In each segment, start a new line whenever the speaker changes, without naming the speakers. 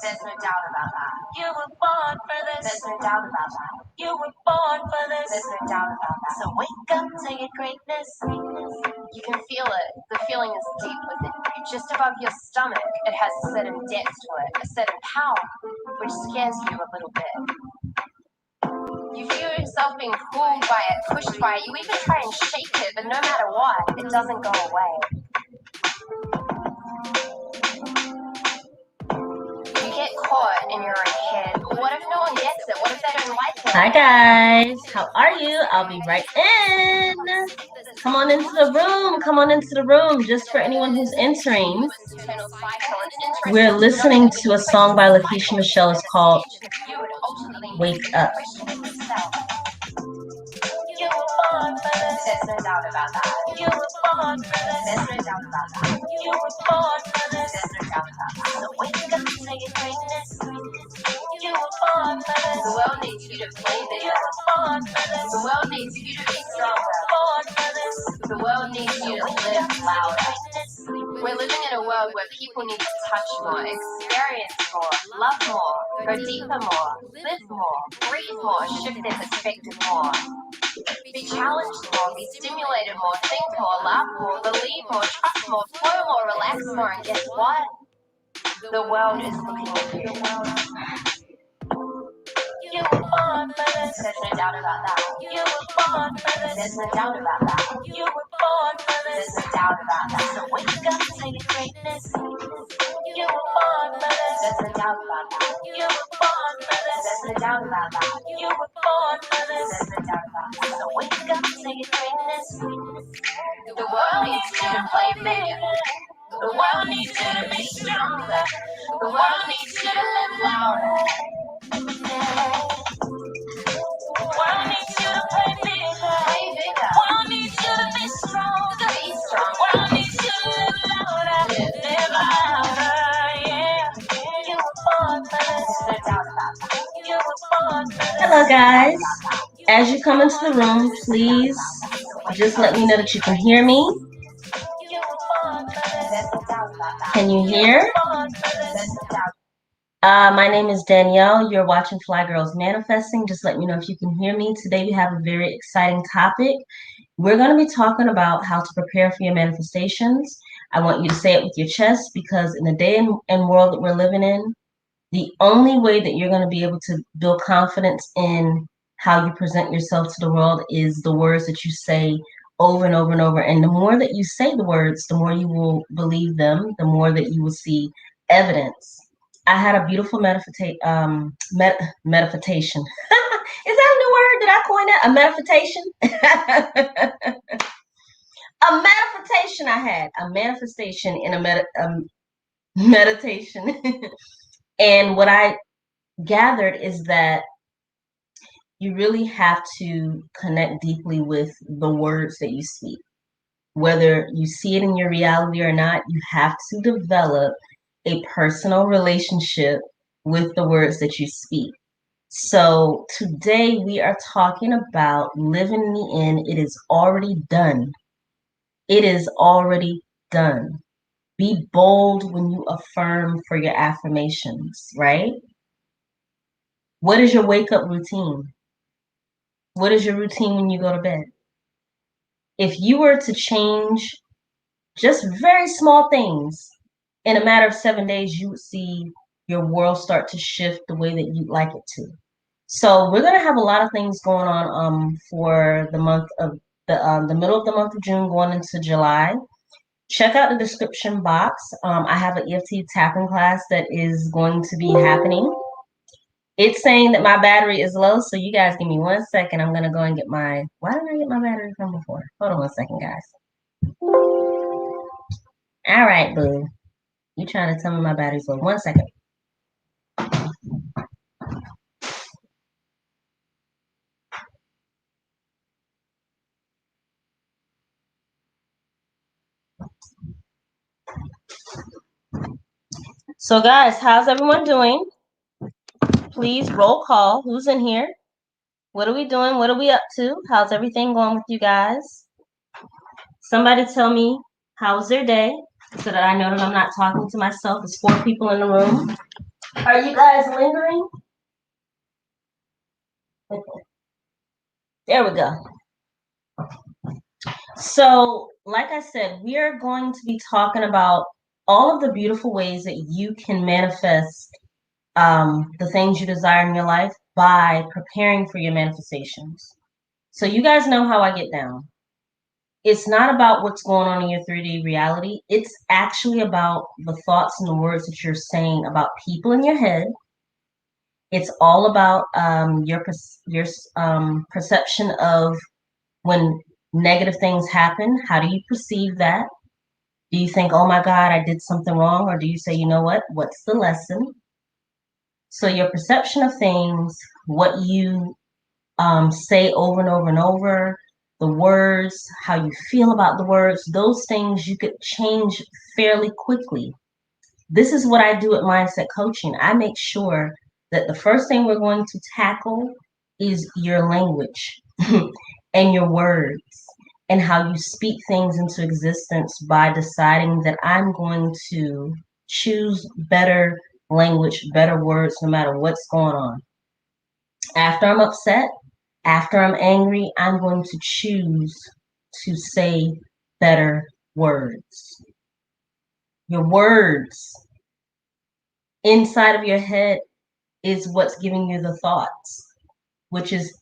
There's no doubt about that. You were born for this. There's no doubt about that. You were born for this. There's no doubt about that. So wake up to your greatness. You can feel it. The feeling is deep within you. Just above your stomach, it has a certain depth to it, a certain power, which scares you a little bit. You feel yourself being pulled by it, pushed by it. You even try and shake it, but no matter what, it doesn't go away. You get caught in your own head. What if no one gets it? What if they don't like it?
Hi guys, how are you? I'll be right in. Come on into the room. Come on into the room. Just for anyone who's entering, we're listening to a song by Lakeisha Michelle. It's called Wake Up.
You were born for this. There's no doubt about that. You were born for this. There's no doubt about that. You were born for this. There's no doubt about that. So wake up to your greatness. You were born for this. The world needs you to play bigger. You were born for this. The world needs you to be stronger. You were born for this. The world needs you to live louder. We're living in a world where people need to touch more, experience more, love more, go deeper more, live more, breathe more, shift their perspective more. Be challenged more, be stimulated more, think more, laugh more, believe more, trust more, flow more, relax more, and guess what? The world is looking at you. You were born for this. There's no doubt about that. You were born for this. There's no doubt about that. You were born for this. There's no doubt about that. So wake up to your greatness. You were born for this. There's no doubt about that. You were born for this. There's no doubt about that. You were born for this. There's no doubt about that. So wake up to your greatness. The world needs you to play bigger. The world needs you to be stronger. The world needs you to live louder. The world needs you to play bigger. The world needs you to be strong. The world needs you to live louder. Live louder, yeah. You were born for this. No doubt about that. You were born for this.
Hello guys. As you come into the room, please just let me know that you can hear me. Can you hear? My name is Danielle. You're watching Fly Girls Manifesting. Just let me know if you can hear me. Today we have a very exciting topic. We're going to be talking about how to prepare for your manifestations. I want you to say it with your chest because in the day and world that we're living in, the only way that you're going to be able to build confidence in how you present yourself to the world is the words that you say over and over and over. And the more that you say the words, the more you will believe them, the more that you will see evidence. I had a beautiful meditation. Meditation. Is that a new word? Did I coin that? A meditation? A manifestation I had. A manifestation in a meditation. And what I gathered is that you really have to connect deeply with the words that you speak. Whether you see it in your reality or not, you have to develop a personal relationship with the words that you speak. So today we are talking about living in the end. It is already done. It is already done. Be bold when you affirm for your affirmations, right? What is your wake-up routine? What is your routine when you go to bed? If you were to change just very small things, in a matter of 7 days, you would see your world start to shift the way that you'd like it to. So we're going to have a lot of things going on for the month of the middle of the month of June going into July. Check out the description box. I have an EFT tapping class that is going to be happening. It's saying that my battery is low, so you guys give me 1 second. I'm going to go and get my... Why didn't I get my battery from before? Hold on 1 second, guys. All right, boo. You trying to tell me my battery's low. 1 second. So, guys, how's everyone doing? Please roll call. Who's in here? What are we doing? What are we up to? How's everything going with you guys? Somebody tell me how was their day so that I know that I'm not talking to myself. There's 4 people in the room. Are you guys lingering? There we go. So, like I said, we are going to be talking about all of the beautiful ways that you can manifest the things you desire in your life by preparing for your manifestations. So, you guys know how I get down. It's not about what's going on in your 3D reality. It's actually about the thoughts and the words that you're saying about people in your head. It's all about your perception of when negative things happen. How do you perceive that? Do you think, oh my God, I did something wrong? Or do you say, you know what? What's the lesson? So your perception of things, what you say over and over and over, the words, how you feel about the words, those things you could change fairly quickly. This is what I do at Mindset Coaching. I make sure that the first thing we're going to tackle is your language and your words and how you speak things into existence by deciding that I'm going to choose better language, better words, no matter what's going on. After I'm upset, after I'm angry, I'm going to choose to say better words. Your words inside of your head is what's giving you the thoughts, which is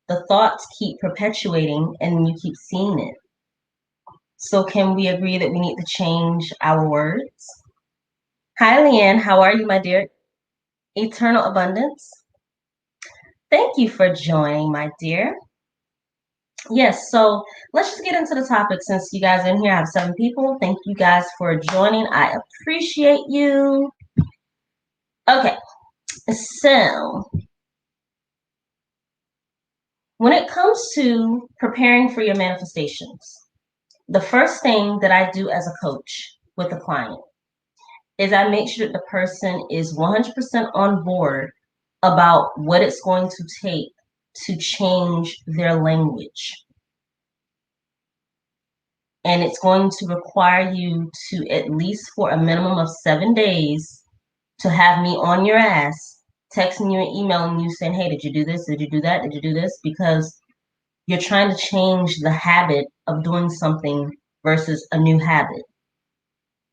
the thoughts keep perpetuating and you keep seeing it. So can we agree that we need to change our words? Hi, Leanne. How are you, my dear? Eternal abundance. Thank you for joining, my dear. Yes, so let's just get into the topic since you guys are in here. I have 7 people. Thank you guys for joining. I appreciate you. Okay, so when it comes to preparing for your manifestations, the first thing that I do as a coach with a client is I make sure that the person is 100% on board about what it's going to take to change their language. And it's going to require you to, at least for a minimum of 7 days, to have me on your ass, texting you and emailing you saying, hey, did you do this? Did you do that? Did you do this? Because you're trying to change the habit of doing something versus a new habit.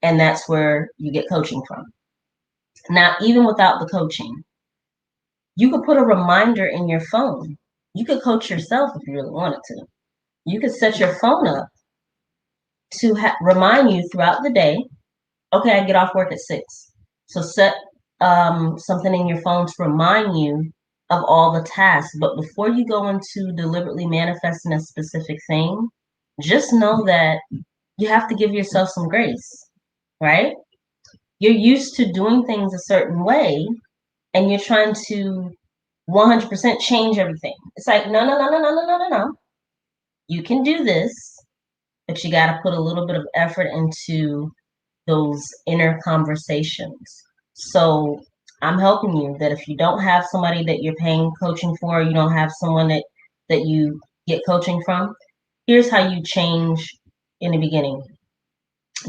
And that's where you get coaching from. Now, even without the coaching, you could put a reminder in your phone. You could coach yourself if you really wanted to. You could set your phone up to remind you throughout the day, okay, I get off work at 6. So set something in your phone to remind you of all the tasks. But before you go into deliberately manifesting a specific thing, just know that you have to give yourself some grace, right? You're used to doing things a certain way and you're trying to 100% change everything. It's like, no, no, no, no, no, no, no, no, no. You can do this, but you got to put a little bit of effort into those inner conversations. So I'm helping you that if you don't have somebody that you're paying coaching for, you don't have someone that you get coaching from, here's how you change in the beginning.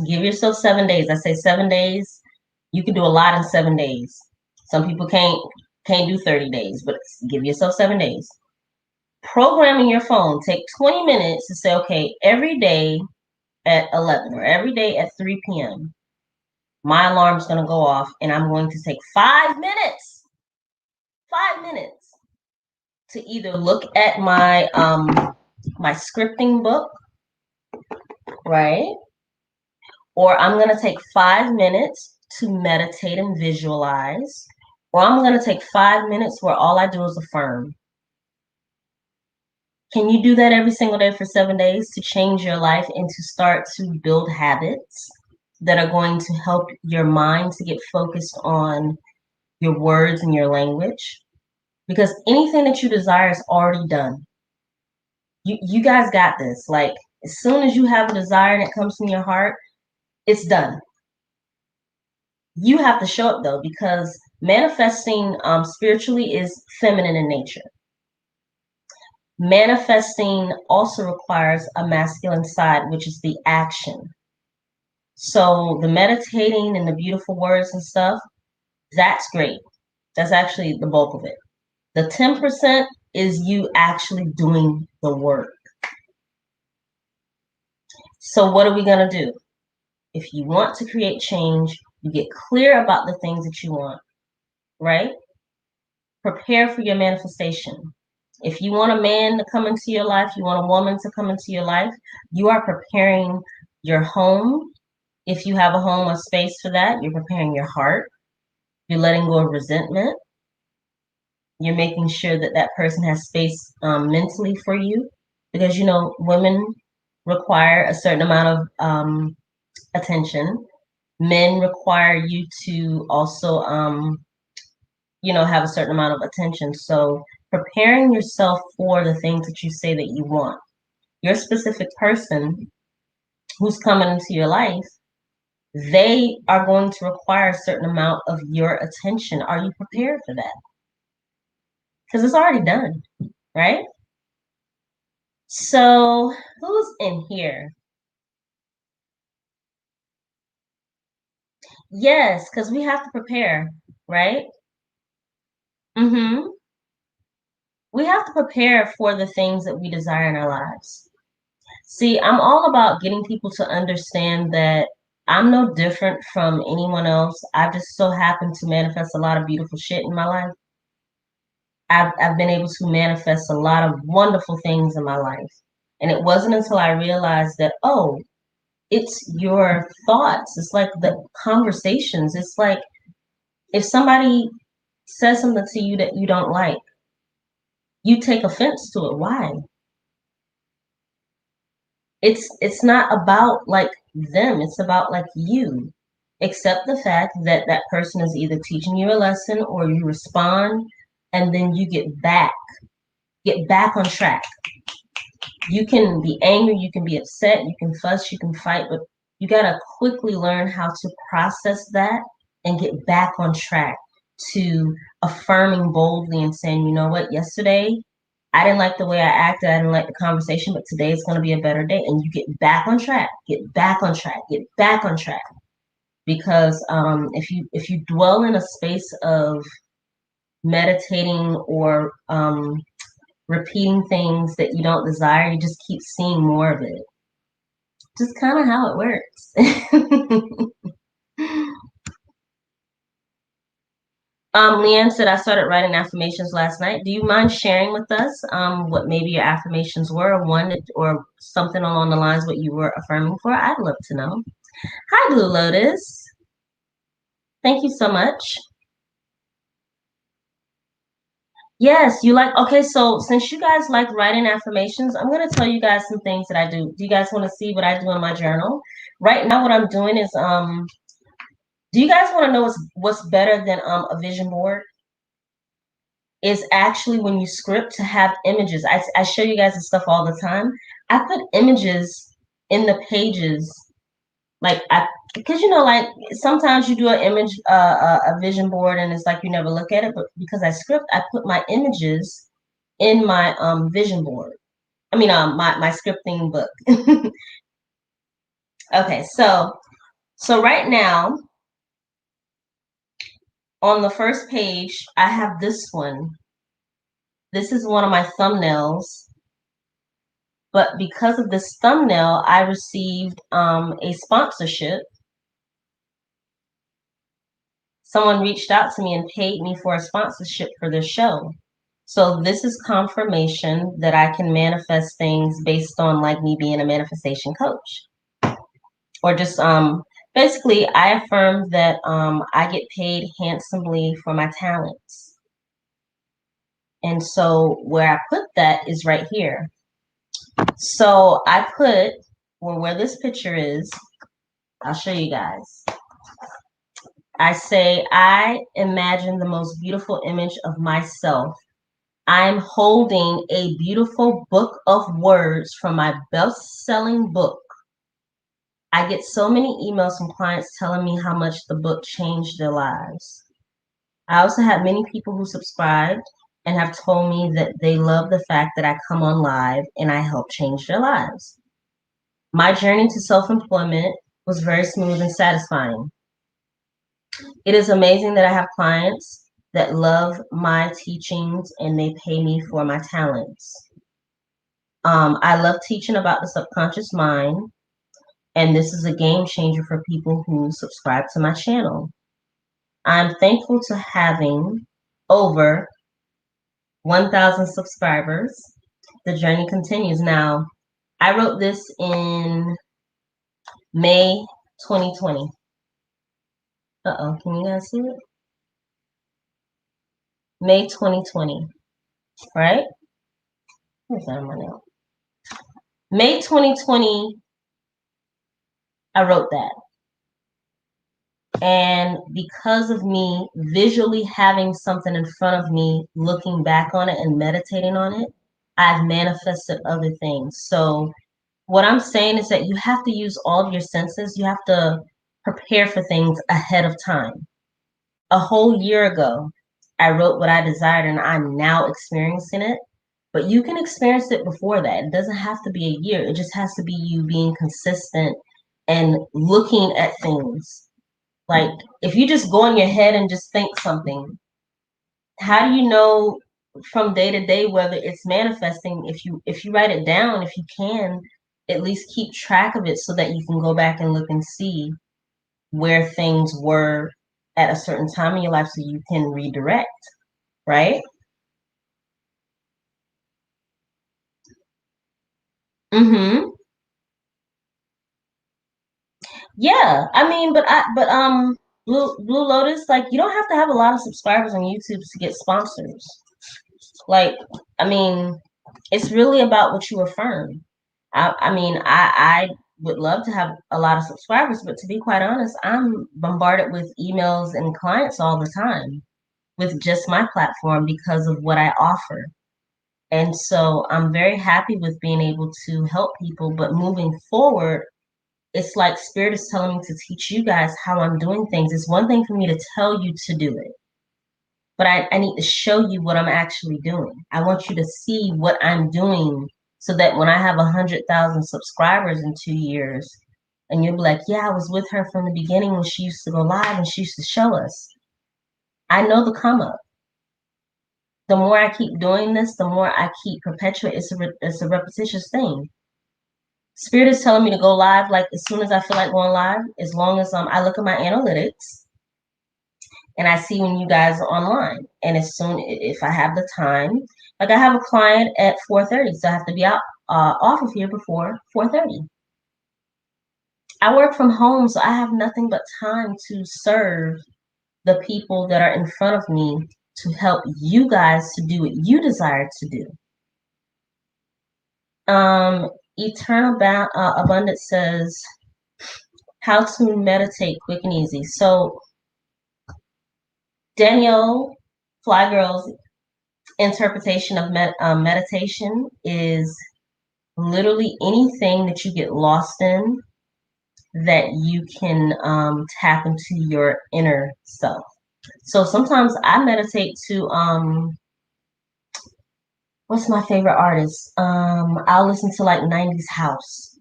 Give yourself 7 days. I say 7 days. You can do a lot in 7 days. Some people can't do 30 days, but give yourself 7 days. Programming your phone, take 20 minutes to say, okay, every day at 11 or every day at 3 p.m., my alarm's going to go off and I'm going to take 5 minutes to either look at my my scripting book, right? Or I'm going to take 5 minutes to meditate and visualize, or I'm going to take 5 minutes where all I do is affirm. Can you do that every single day for 7 days to change your life and to start to build habits that are going to help your mind to get focused on your words and your language? Because anything that you desire is already done. You guys got this. Like, as soon as you have a desire and it comes from your heart, it's done. You have to show up though, because manifesting spiritually is feminine in nature. Manifesting also requires a masculine side, which is the action. So the meditating and the beautiful words and stuff, That's great. That's actually the bulk of it. The 10% is you actually doing the work. So what are we going to do? If you want to create change, you get clear about the things that you want, right? Prepare for your manifestation. If you want a man to come into your life, you want a woman to come into your life, you are preparing your home. If you have a home or space for that, you're preparing your heart. You're letting go of resentment. You're making sure that that person has space mentally for you, because women require a certain amount of attention. Men require you to also have a certain amount of attention. So preparing yourself for the things that you say that you want. Your specific person who's coming into your life, they are going to require a certain amount of your attention. Are you prepared for that? Because it's already done, right? So who's in here? Yes, because we have to prepare, right? Mm-hmm. We have to prepare for the things that we desire in our lives. See, I'm all about getting people to understand that I'm no different from anyone else. I just so happen to manifest a lot of beautiful shit in my life. I've been able to manifest a lot of wonderful things in my life. And it wasn't until I realized that, oh, it's your thoughts. It's like the conversations. It's like if somebody says something to you that you don't like, you take offense to it. Why? It's not about like them. It's about like you. Accept the fact that that person is either teaching you a lesson or you respond and then you get back on track. You can be angry, you can be upset, you can fuss, you can fight, but you got to quickly learn how to process that and get back on track to affirming boldly and saying, you know what, yesterday I didn't like the way I acted, I didn't like the conversation, but today is going to be a better day. And you get back on track, get back on track, get back on track. Because if you dwell in a space of meditating or repeating things that you don't desire, you just keep seeing more of it. Just kind of how it works. Leanne said, I started writing affirmations last night. Do you mind sharing with us what maybe your affirmations were, or something along the lines what you were affirming for? I'd love to know. Hi, Blue Lotus. Thank you so much. Yes, you like, okay, so since you guys like writing affirmations, I'm going to tell you guys some things that I do. Do you guys want to see what I do in my journal? Right now, what I'm doing is, do you guys want to know what's better than a vision board? Is actually when you script to have images. I show you guys this stuff all the time. I put images in the pages, like because like sometimes you do an image, a vision board, and it's like you never look at it. But because I script, I put my images in my vision board. I mean, my scripting book. Okay, so right now on the first page, I have this one. This is one of my thumbnails. But because of this thumbnail, I received a sponsorship. Someone reached out to me and paid me for a sponsorship for their show. So this is confirmation that I can manifest things based on like me being a manifestation coach. Or just basically I affirm that I get paid handsomely for my talents. And so where I put that is right here. So I put where this picture is, I'll show you guys. I say, I imagine the most beautiful image of myself. I'm holding a beautiful book of words from my best-selling book. I get so many emails from clients telling me how much the book changed their lives. I also have many people who subscribed and have told me that they love the fact that I come on live and I help change their lives. My journey to self-employment was very smooth and satisfying. It is amazing that I have clients that love my teachings and they pay me for my talents. I love teaching about the subconscious mind, and this is a game changer for people who subscribe to my channel. I'm thankful to having over 1,000 subscribers. The journey continues. Now, I wrote this in May 2020. Uh-oh, can you guys see it? May 2020, right? Where's that on my note? May 2020, I wrote that. And because of me visually having something in front of me, looking back on it and meditating on it, I've manifested other things. So what I'm saying is that you have to use all of your senses. You have to prepare for things ahead of time. A whole year ago, I wrote what I desired and I'm now experiencing it. But you can experience it before that. It doesn't have to be a year. It just has to be you being consistent and looking at things. Like, if you just go in your head and just think something, how do you know from day to day whether it's manifesting? If you write it down, if you can, at least keep track of it so that you can go back and look and see where things were at a certain time in your life so you can redirect, right? Mm-hmm. Yeah. I mean, Blue Lotus, like you don't have to have a lot of subscribers on YouTube to get sponsors. Like, I mean, it's really about what you affirm. I would love to have a lot of subscribers, but to be quite honest, I'm bombarded with emails and clients all the time with just my platform because of what I offer. And so I'm very happy with being able to help people, but moving forward, it's like Spirit is telling me to teach you guys how I'm doing things. It's one thing for me to tell you to do it, but I need to show you what I'm actually doing. I want you to see what I'm doing so that when I have 100,000 subscribers in 2 years, and you'll be like, yeah, I was with her from the beginning when she used to go live and she used to show us. I know the come up. The more I keep doing this, the more I keep perpetuating. It's a repetitious thing. Spirit is telling me to go live like as soon as I feel like going live, as long as I look at my analytics and I see when you guys are online. And as soon if I have the time, like I have a client at 4:30, so I have to be out off of here before 4:30. I work from home, so I have nothing but time to serve the people that are in front of me to help you guys to do what you desire to do. Eternal Abundance says how to meditate quick and easy. So Danielle Fly Girl's interpretation of meditation is literally anything that you get lost in that you can tap into your inner self. So sometimes I meditate to what's my favorite artist? I'll listen to like 90s house,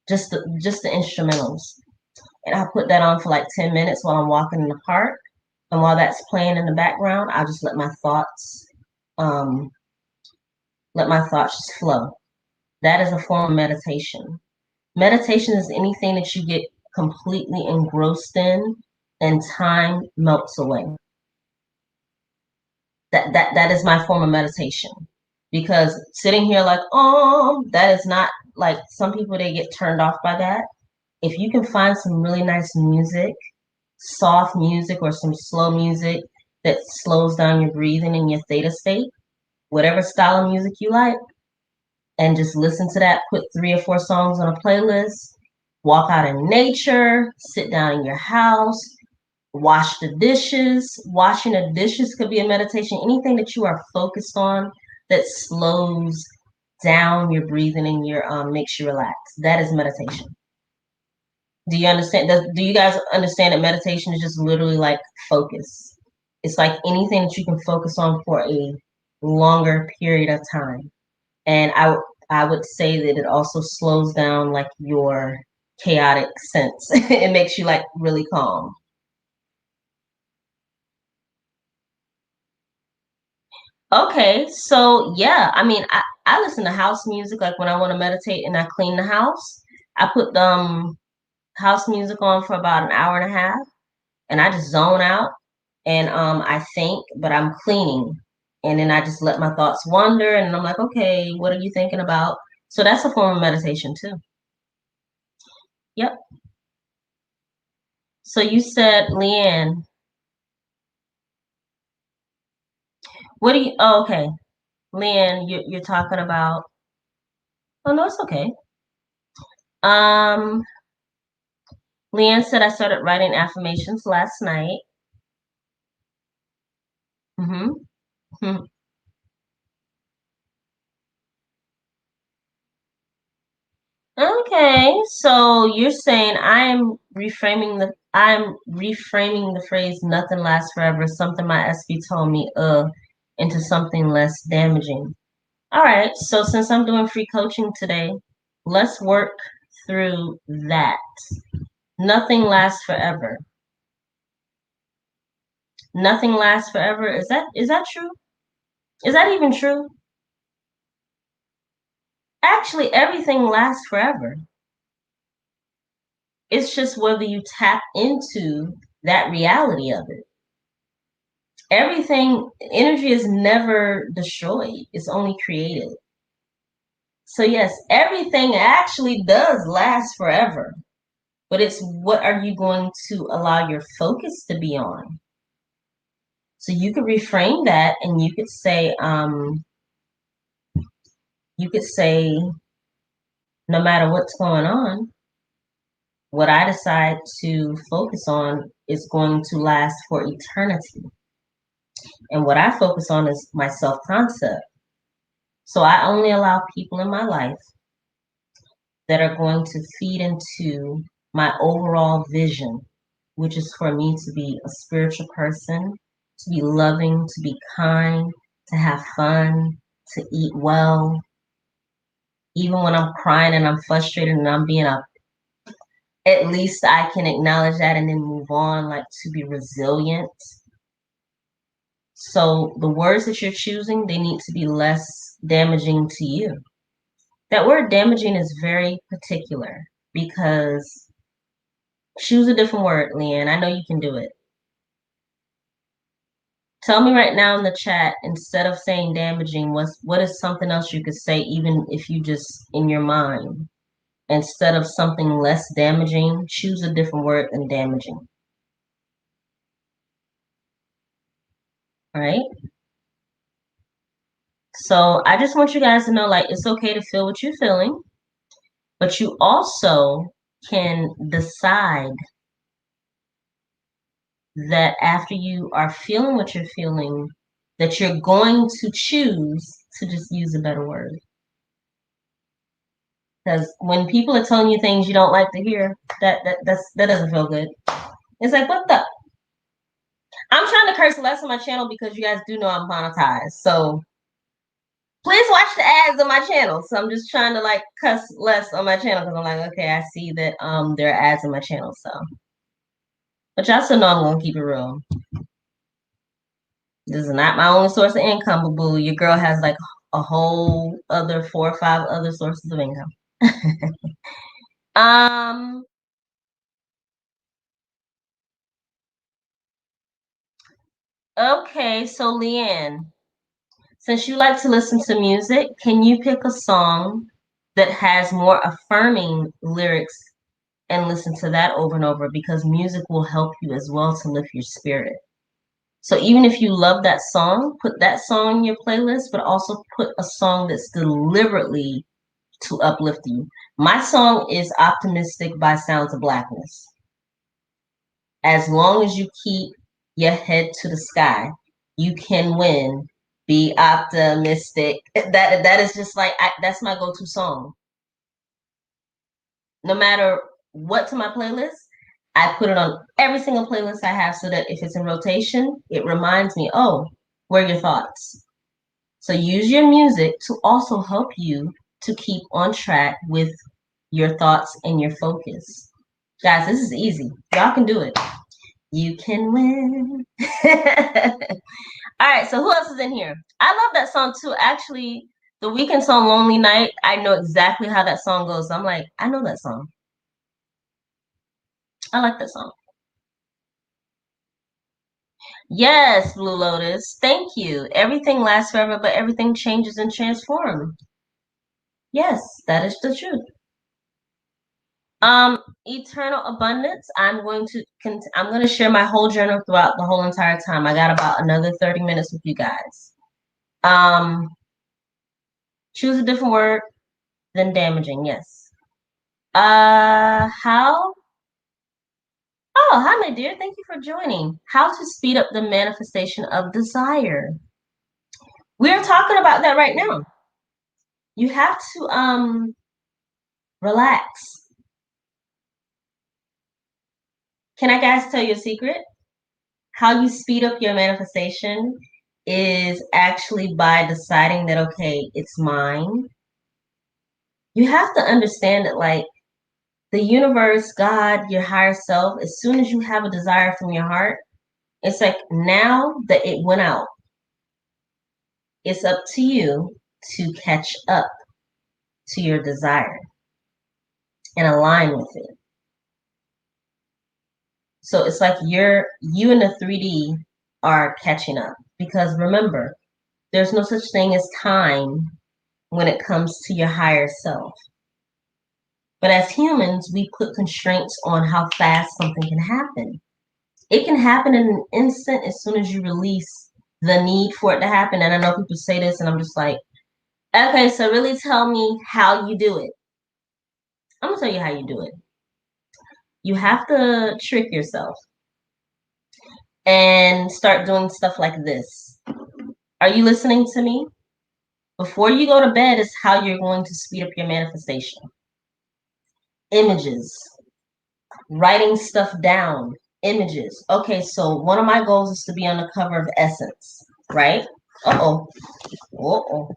just the instrumentals. And I put that on for like 10 minutes while I'm walking in the park. And while that's playing in the background, I just um let my thoughts just flow. That is a form of meditation. Meditation is anything that you get completely engrossed in and time melts away. That is my form of meditation. Because sitting here like, oh, that is not like some people they get turned off by that. If you can find some really nice music, soft music or some slow music that slows down your breathing in your theta state, whatever style of music you like, and just listen to that, put 3 or 4 songs on a playlist, walk out in nature, sit down in your house, wash the dishes. Washing the dishes could be a meditation. Anything that you are focused on that slows down your breathing and your makes you relax. That is meditation. Do you understand? Do you guys understand that meditation is just literally like focus? It's like anything that you can focus on for a longer period of time. And I would say that it also slows down like your chaotic sense. It makes you like really calm. Okay, so yeah, I mean, I listen to house music like when I want to meditate and I clean the house. I put house music on for about an hour and a half, and I just zone out and I think, but I'm cleaning, and then I just let my thoughts wander, and I'm like, okay, what are you thinking about? So that's a form of meditation too. Yep. So you said, Leanne, what do you? Oh, okay, Leanne, you're talking about. Oh no, it's okay. Um, Leanne said I started writing affirmations last night. Mm-hmm. Okay, so you're saying I'm reframing the phrase "nothing lasts forever," something my SB told me, into something less damaging. All right, so since I'm doing free coaching today, let's work through that. Nothing lasts forever. Nothing lasts forever. Is that true? Is that even true? Actually, everything lasts forever. It's just whether you tap into that reality of it. Everything, energy is never destroyed, it's only created. So, yes, everything actually does last forever, but it's what are you going to allow your focus to be on? So, you could reframe that and you could say, no matter what's going on, what I decide to focus on is going to last for eternity. And what I focus on is my self concept. So I only allow people in my life that are going to feed into my overall vision, which is for me to be a spiritual person, to be loving, to be kind, to have fun, to eat well. Even when I'm crying and I'm frustrated and I'm being up, at least I can acknowledge that and then move on, like to be resilient. So the words that you're choosing, they need to be less damaging to you. That word damaging is very particular because choose a different word, Leanne. I know you can do it. Tell me right now in the chat, instead of saying damaging, what is something else you could say, even if you just in your mind? Instead of something less damaging, choose a different word than damaging. All right? So I just want you guys to know, like, it's okay to feel what you're feeling, but you also can decide that after you are feeling what you're feeling, that you're going to choose to just use a better word. Because when people are telling you things you don't like to hear, that doesn't feel good. It's like, what the? I'm trying to curse less on my channel because you guys do know I'm monetized. So please watch the ads on my channel. So I'm just trying to like cuss less on my channel because I'm like, okay, I see that there are ads on my channel. So, but y'all still know I'm gonna keep it real. This is not my only source of income, but boo, your girl has like a whole other 4 or 5 other sources of income. um, okay, so Leanne, since you like to listen to music, can you pick a song that has more affirming lyrics and listen to that over and over? Because music will help you as well to lift your spirit. So even if you love that song, put that song in your playlist, but also put a song that's deliberately to uplift you. My song is Optimistic by Sounds of Blackness. As long as you keep your head to the sky, you can win. Be optimistic. That is just like that's my go-to song. No matter what to my playlist, I put it on every single playlist I have so that if it's in rotation, it reminds me, oh, where are your thoughts? So use your music to also help you to keep on track with your thoughts and your focus. Guys, this is easy. Y'all can do it. You can win. All right, so who else is in here? I love that song too. Actually, the Weeknd song Lonely Night, I know exactly how that song goes. I'm like, I know that song. I like that song. Yes, Blue Lotus. Thank you. Everything lasts forever, but everything changes and transforms. Yes, that is the truth. Eternal abundance. I'm going to share my whole journal throughout the whole entire time. I got about another 30 minutes with you guys. Um, choose a different word than damaging. Yes. How? Oh, hi, my dear. Thank you for joining. How to speed up the manifestation of desire. We're talking about that right now. You have to relax. Can I guys tell you a secret? How you speed up your manifestation is actually by deciding that, okay, it's mine. You have to understand that, like, the universe, God, your higher self, as soon as you have a desire from your heart, it's like now that it went out, it's up to you to catch up to your desire and align with it. So it's like you in the 3D are catching up because remember, there's no such thing as time when it comes to your higher self. But as humans, we put constraints on how fast something can happen. It can happen in an instant as soon as you release the need for it to happen. And I know people say this, and I'm just like, okay, so really tell me how you do it. I'm gonna tell you how you do it. You have to trick yourself and start doing stuff like this. Are you listening to me? Before you go to bed is how you're going to speed up your manifestation. Images, writing stuff down, images. Okay, so one of my goals is to be on the cover of Essence, right? Uh-oh. Uh-oh.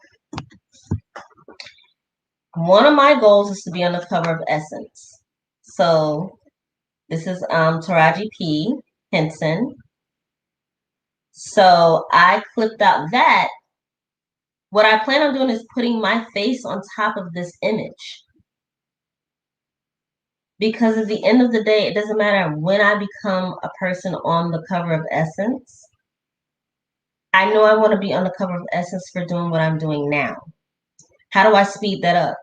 One of my goals is to be on the cover of Essence. So this is Taraji P. Henson. So I clipped out that. What I plan on doing is putting my face on top of this image. Because at the end of the day, it doesn't matter when I become a person on the cover of Essence. I know I want to be on the cover of Essence for doing what I'm doing now. How do I speed that up?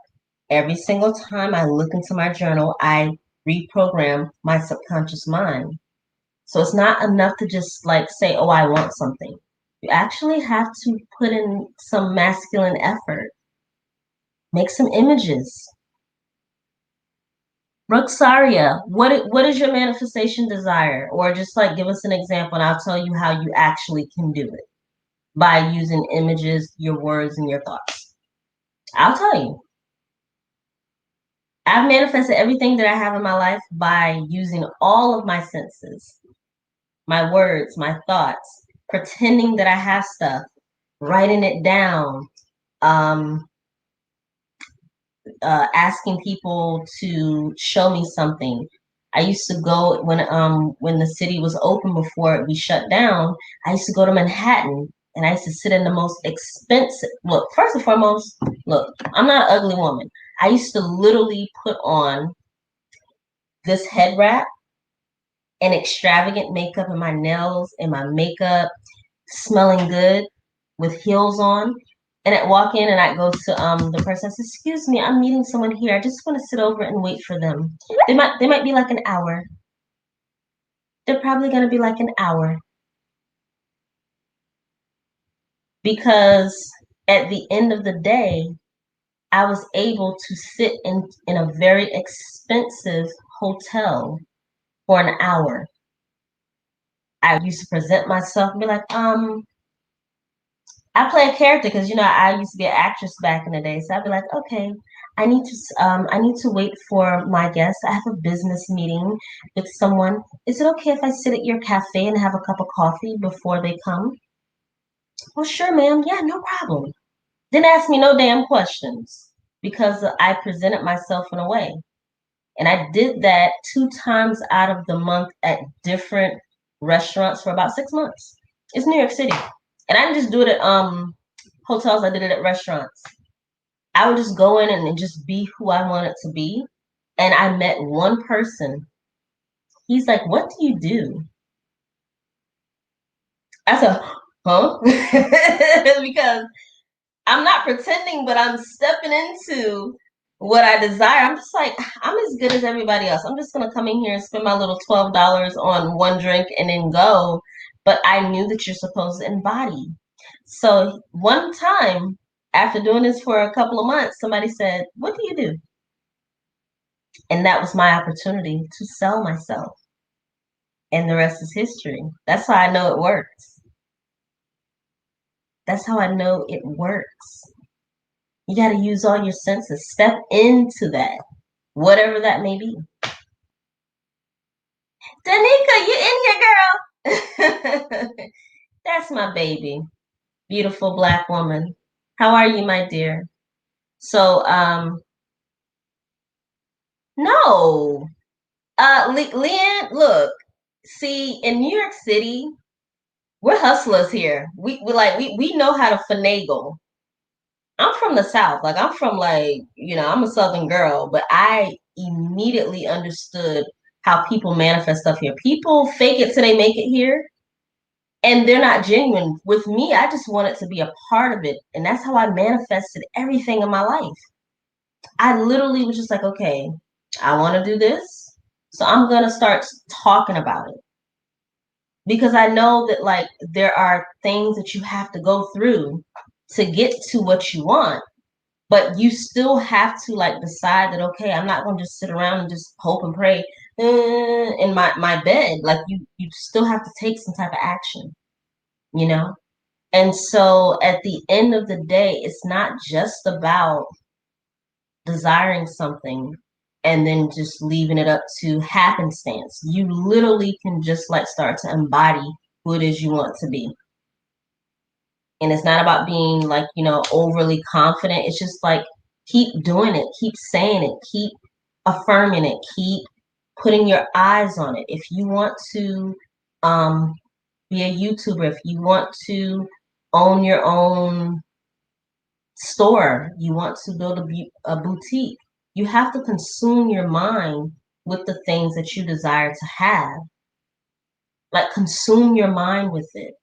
Every single time I look into my journal, I reprogram my subconscious mind. So it's not enough to just like say, oh, I want something. You actually have to put in some masculine effort. Make some images. Roxaria, what is your manifestation desire? Or just like give us an example and I'll tell you how you actually can do it by using images, your words, and your thoughts. I'll tell you. I've manifested everything that I have in my life by using all of my senses, my words, my thoughts, pretending that I have stuff, writing it down, asking people to show me something. I used to go when the city was open before we shut down. I used to go to Manhattan and I used to sit in the most expensive. Look, first and foremost, look, I'm not an ugly woman. I used to literally put on this head wrap and extravagant makeup and my nails and my makeup, smelling good with heels on. And I'd walk in and I'd go to the person. I said, "Excuse me, I'm meeting someone here. I just want to sit over and wait for them. They might be like an hour. They're probably gonna be like an hour." Because at the end of the day, I was able to sit in a very expensive hotel for an hour. I used to present myself and be like, I play a character because I used to be an actress back in the day. So I'd be like, okay, I need to wait for my guest. I have a business meeting with someone. Is it okay if I sit at your cafe and have a cup of coffee before they come? Well, sure, ma'am. Yeah, no problem. Didn't ask me no damn questions because I presented myself in a way. And I did that 2 times out of the month at different restaurants for about 6 months. It's New York City. And I didn't just do it at hotels, I did it at restaurants. I would just go in and just be who I wanted to be. And I met one person. He's like, "What do you do?" I said, "Huh?" Because I'm not pretending, but I'm stepping into what I desire. I'm just like, I'm as good as everybody else. I'm just gonna come in here and spend my little $12 on one drink and then go. But I knew that you're supposed to embody. So one time, after doing this for a couple of months, somebody said, "What do you do?" And that was my opportunity to sell myself. And the rest is history. That's how I know it works. That's how I know it works. You got to use all your senses. Step into that, whatever that may be. Danica, you in here, girl? That's my baby. Beautiful black woman. How are you, my dear? So, no. Leanne, look, see, in New York City, we're hustlers here. We know how to finagle. I'm from the South. Like I'm from I'm a Southern girl, but I immediately understood how people manifest stuff here. People fake it till they make it here, and they're not genuine. With me, I just wanted to be a part of it, and that's how I manifested everything in my life. I literally was just like, okay, I want to do this, so I'm gonna start talking about it because I know that like there are things that you have to go through to get to what you want, but you still have to like decide that okay, I'm not going to just sit around and just hope and pray in my bed. Like you still have to take some type of action, you know. And so at the end of the day, it's not just about desiring something and then just leaving it up to happenstance. You literally can just like start to embody who it is you want to be. And it's not about being like, overly confident. It's just like keep doing it, keep saying it, keep affirming it, keep putting your eyes on it. If you want to um, be a YouTuber, if you want to own your own store, you want to build a boutique, you have to consume your mind with the things that you desire to have. Like consume your mind with it.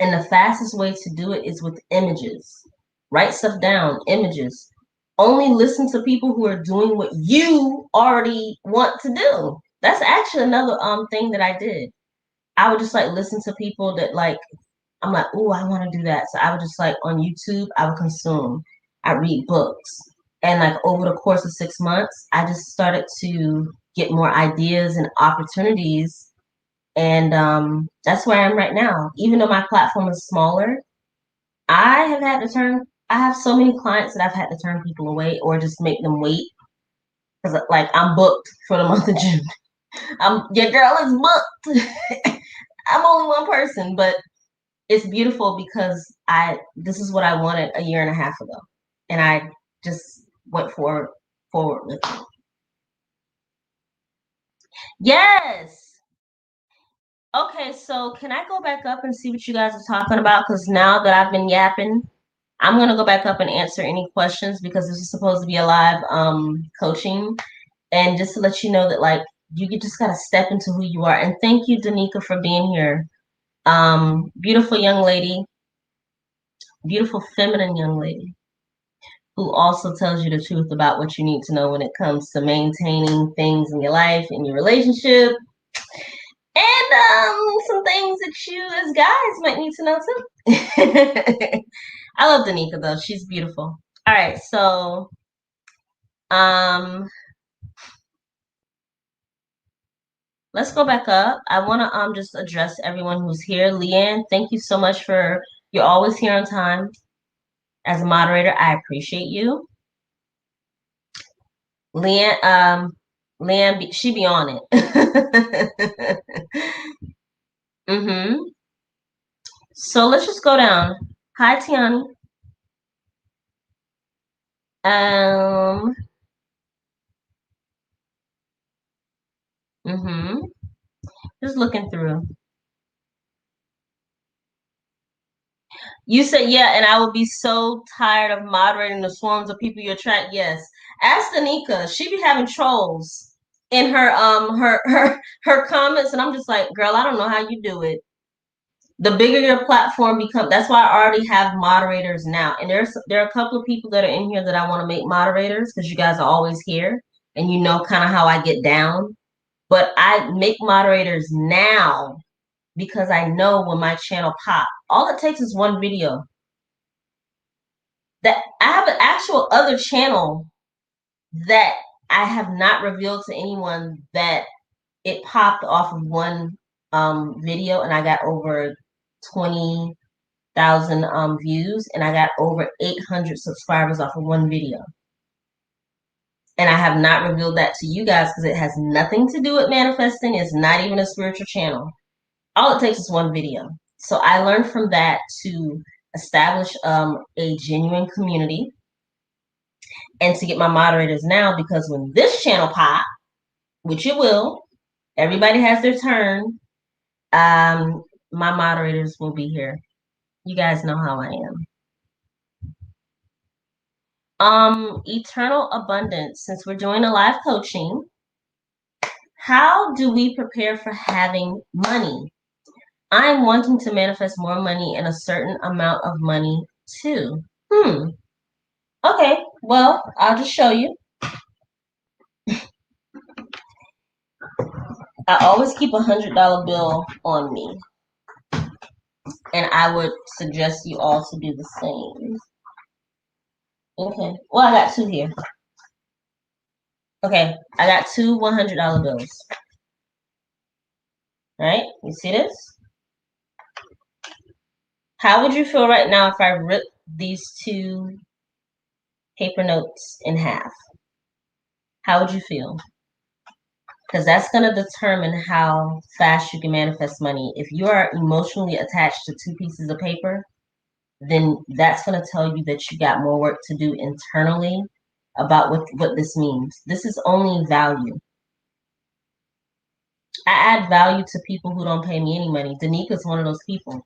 And the fastest way to do it is with images. Write stuff down, images. Only listen to people who are doing what you already want to do. That's actually another thing that I did. I would just like listen to people that like I'm like, oh, I want to do that. So I would just like on YouTube, I would consume. I read books. And like over the course of 6 months, I just started to get more ideas and opportunities, and that's where I am right now. Even though my platform is smaller, I have so many clients that I've had to turn people away or just make them wait because like I'm booked for the month of June. Your girl is booked. I'm only one person, but it's beautiful because this is what I wanted a year and a half ago, and I just went forward with it. Yes. Okay, so can I go back up and see what you guys are talking about? Because now that I've been yapping, I'm gonna go back up and answer any questions because this is supposed to be a live coaching. And just to let you know that like just gotta step into who you are. And thank you, Danica, for being here. Beautiful young lady, beautiful feminine young lady who also tells you the truth about what you need to know when it comes to maintaining things in your life, in your relationship, and some things that you as guys might need to know too. I love Danica though. She's beautiful. All right, so um let's go back up. I want to just address everyone who's here. Leanne, thank you so much for you're always here on time. As a moderator, I appreciate you. Leanne, she be on it. Mm-hmm. So let's just go down. Hi, Tiani. Um, mm-hmm. Just looking through. You said, yeah, and I would be so tired of moderating the swarms of people you attract. Yes. Ask Danica. She be having trolls in her comments, and I'm just like, girl, I don't know how you do it. The bigger your platform becomes, that's why I already have moderators now. And there are a couple of people that are in here that I want to make moderators because you guys are always here and you know kind of how I get down. But I make moderators now because I know when my channel pop, all it takes is one video. That I have an actual other channel that I have not revealed to anyone that it popped off of one video and I got over 20,000 views and I got over 800 subscribers off of one video. And I have not revealed that to you guys because it has nothing to do with manifesting. It's not even a spiritual channel. All it takes is one video. So I learned from that to establish a genuine community and to get my moderators now, because when this channel pop, which it will, everybody has their turn, my moderators will be here. You guys know how I am. Eternal abundance. Since we're doing a live coaching, how do we prepare for having money? I'm wanting to manifest more money and a certain amount of money too. Okay, well, I'll just show you. I always keep $100 bill on me. And I would suggest you all to do the same. Okay. Well, I got two here. Okay. I got two $100 bills. Right? You see this? How would you feel right now if I ripped these two paper notes in half? How would you feel? Because that's going to determine how fast you can manifest money. If you are emotionally attached to two pieces of paper, then that's going to tell you that you got more work to do internally about what this means. This is only value. I add value to people who don't pay me any money. Danika's one of those people.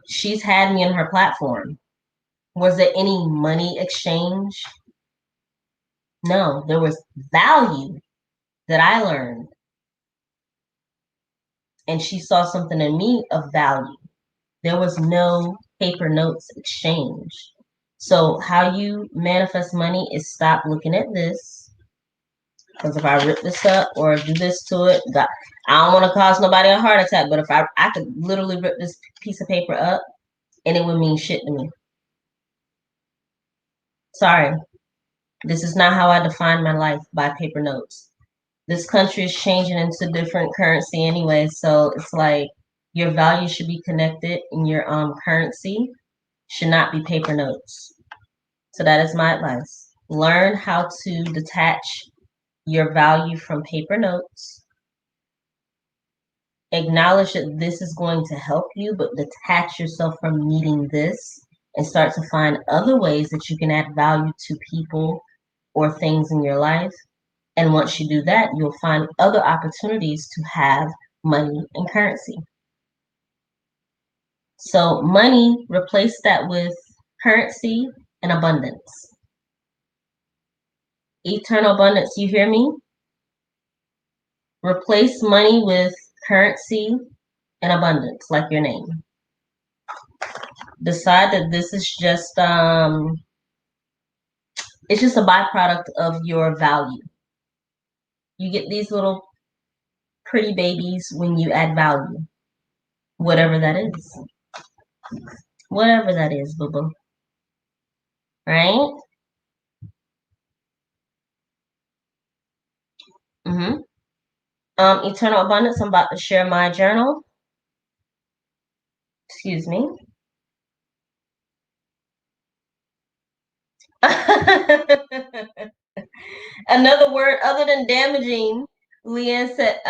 She's had me on her platform. Was there any money exchange? No, there was value that I learned. And she saw something in me of value. There was no paper notes exchange. So how you manifest money is stop looking at this. Because if I rip this up or do this to it, I don't want to cause nobody a heart attack. But if I could literally rip this piece of paper up and it would mean shit to me. Sorry. This is not how I define my life, by paper notes. This country is changing into different currency anyway. So it's like your value should be connected and your currency should not be paper notes. So that is my advice. Learn how to detach your value from paper notes. Acknowledge that this is going to help you, but detach yourself from needing this and start to find other ways that you can add value to people or things in your life. And once you do that, you'll find other opportunities to have money and currency. So money, replace that with currency and abundance. Eternal abundance, you hear me? Replace money with currency and abundance, like your name. Decide that this is just it's just a byproduct of your value. You get these little pretty babies when you add value. Whatever that is. Whatever that is, boo-boo. Right? Eternal abundance, I'm about to share my journal. Excuse me. Another word other than damaging, Leanne said,